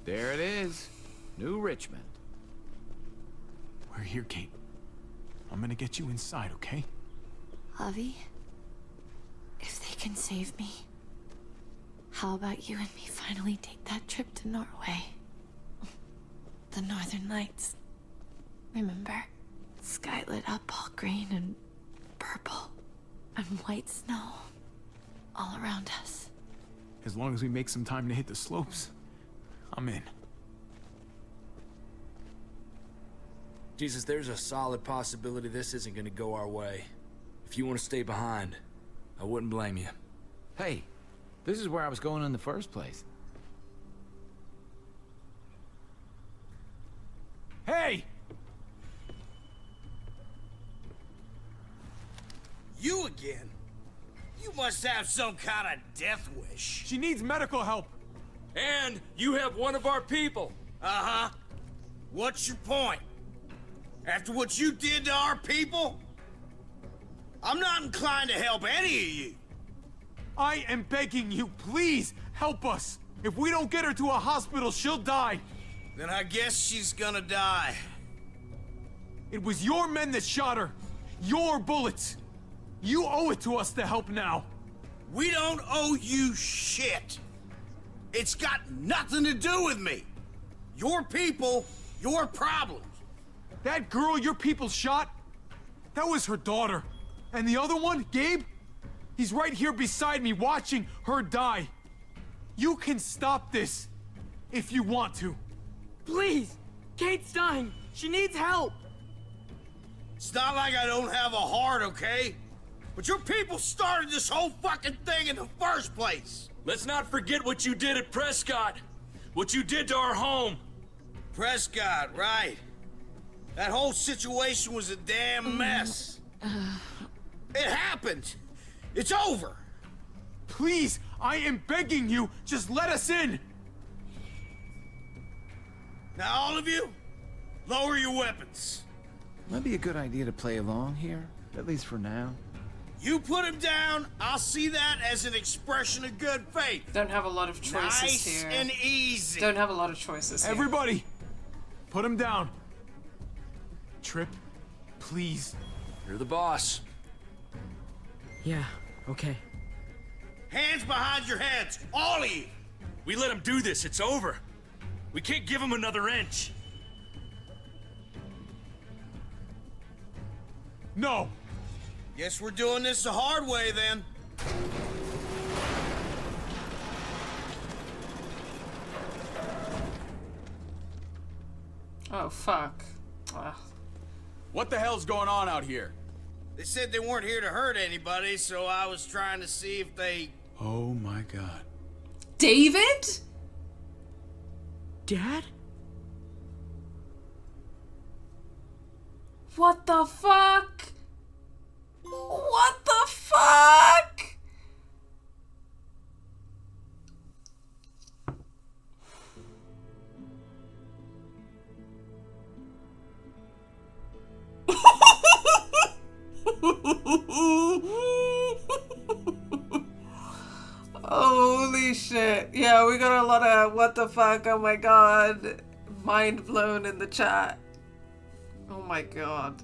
There it is. New Richmond. We're here, Kate. I'm gonna get you inside, okay? Javi, if they can save me, how about you and me finally take that trip to Norway? The Northern Lights. Remember? Sky lit up all green and purple and white snow all around us. As long as we make some time to hit the slopes, I'm in. Jesus, there's a solid possibility this isn't gonna go our way. If you want to stay behind, I wouldn't blame you. Hey, this is where I was going in the first place. Hey! You again? You must have some kind of death wish. She needs medical help. And you have one of our people. Uh-huh. What's your point? After what you did to our people? I'm not inclined to help any of you. I am begging you, please help us. If we don't get her to a hospital, she'll die. Then I guess she's gonna die. It was your men that shot her. Your bullets. You owe it to us to help now. We don't owe you shit. It's got nothing to do with me. Your people, your problems. That girl your people shot, that was her daughter. And the other one, Gabe, he's right here beside me watching her die. You can stop this if you want to. Please! Kate's dying! She needs help! It's not like I don't have a heart, okay? But your people started this whole fucking thing in the first place. Let's not forget what you did at Prescott. What you did to our home. Prescott, right. That whole situation was a damn mess. It happened. It's over. Please, I am begging you, just let us in. Now, all of you, lower your weapons. Might be a good idea to play along here, at least for now. You put him down, I'll see that as an expression of good faith. Don't have a lot of choices nice here. And easy. Don't have a lot of choices here. Everybody, put him down. Trip, please. You're the boss. Yeah, okay. Hands behind your heads, all of you. We let him do this, it's over. We can't give him another inch. No. Guess we're doing this the hard way then. Oh, fuck. Ugh. What the hell's going on out here? They said they weren't here to hurt anybody, so I was trying to see if they... Oh my god. David? Dad? What the fuck? What the fuck? Holy shit. Yeah, we got a lot of what the fuck, oh my god. Mind blown in the chat. Oh my god.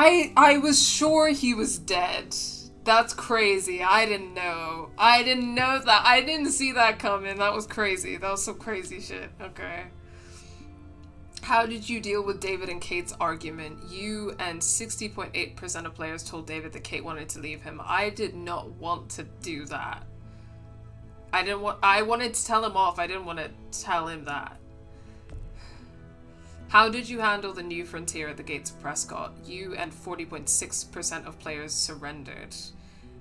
I was sure he was dead. That's crazy. I didn't know. I didn't know that. I didn't see that coming. That was crazy. That was some crazy shit. Okay. How did you deal with David and Kate's argument? You and 60.8% of players told David that Kate wanted to leave him. I did not want to do that. I wanted to tell him off. I didn't want to tell him that. How did you handle the new frontier at the gates of Prescott? You and 40.6% of players surrendered.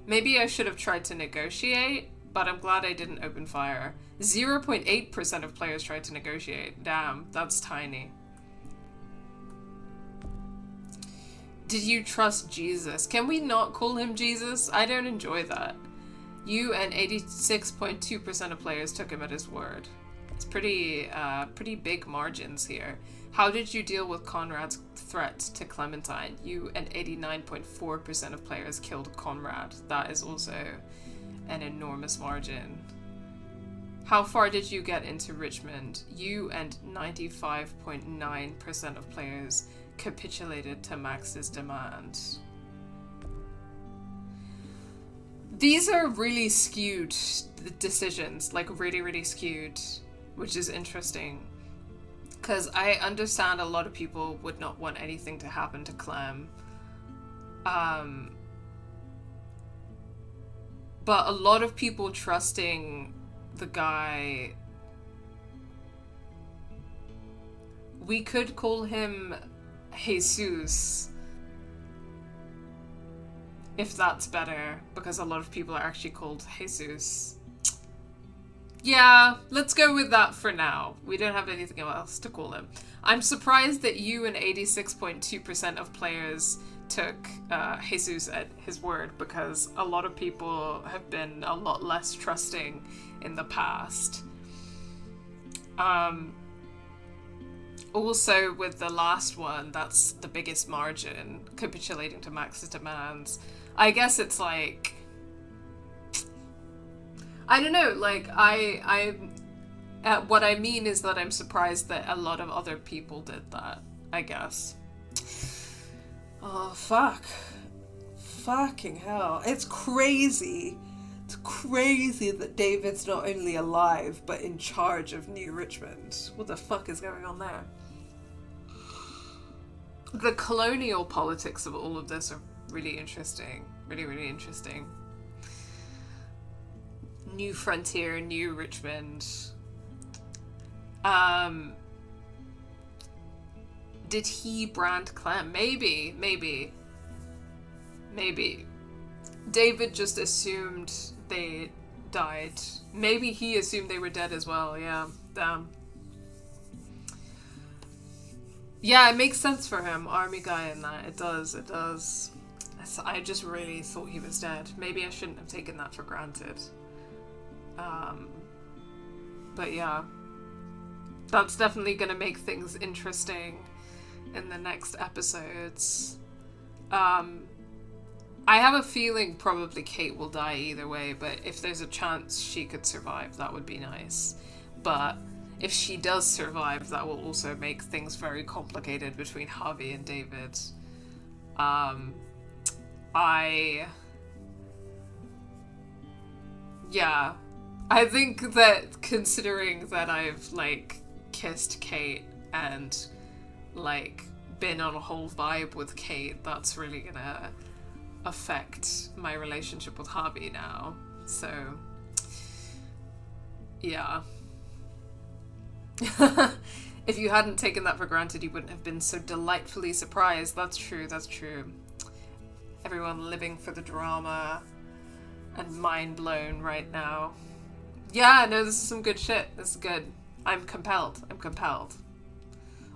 Maybe I should have tried to negotiate, but I'm glad I didn't open fire. 0.8% of players tried to negotiate. Damn, that's tiny. Did you trust Jesus? Can we not call him Jesus? I don't enjoy that. You and 86.2% of players took him at his word. It's pretty big margins here. How did you deal with Conrad's threat to Clementine? You and 89.4% of players killed Conrad. That is also an enormous margin. How far did you get into Richmond? You and 95.9% of players capitulated to Max's demand. These are really skewed decisions, like really skewed, which is interesting. Because I understand a lot of people would not want anything to happen to Clem. But a lot of people trusting the guy... We could call him Jesus. If that's better, because a lot of people are actually called Jesus. Yeah, let's go with that for now. We don't have anything else to call him. I'm surprised that you and 86.2% of players took Jesus at his word, because a lot of people have been a lot less trusting in the past. Also, with the last one, that's the biggest margin, capitulating to Max's demands. I guess it's like... I don't know, like, what I mean is that I'm surprised that a lot of other people did that, I guess. Oh, fuck. Fucking hell. It's crazy. It's crazy that David's not only alive, but in charge of New Richmond. What the fuck is going on there? The colonial politics of all of this are really interesting. Really interesting. New frontier, New Richmond. Did he brand Clem? Maybe. David just assumed they died. Maybe he assumed they were dead as well, yeah. Damn. Yeah, it makes sense for him, army guy in that. It does. I just really thought he was dead. Maybe I shouldn't have taken that for granted. But yeah, that's definitely gonna make things interesting in the next episodes. I have a feeling probably Kate will die either way, but if there's a chance she could survive, that would be nice. But if she does survive, that will also make things very complicated between Javi and David. Yeah. I think that considering that I've, like, kissed Kate and, like, been on a whole vibe with Kate, that's really gonna affect my relationship with Javi now. So, yeah. If you hadn't taken that for granted, you wouldn't have been so delightfully surprised. That's true, that's true. Everyone living for the drama and mind blown right now. Yeah, no, this is some good shit. This is good. I'm compelled. I'm compelled.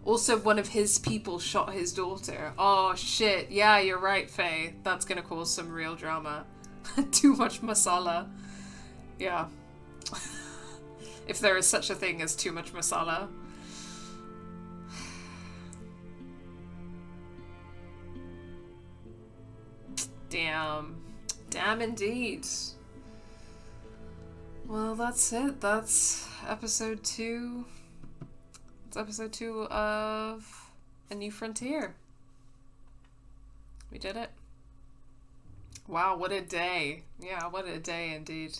Also, one of his people shot his daughter. Oh, shit. Yeah, you're right, Faye. That's gonna cause some real drama. Too much masala. Yeah. If there is such a thing as too much masala. Damn. Damn indeed. Well, that's it. That's episode 2. It's episode 2 of A New Frontier. We did it. Wow, what a day. Yeah, what a day indeed.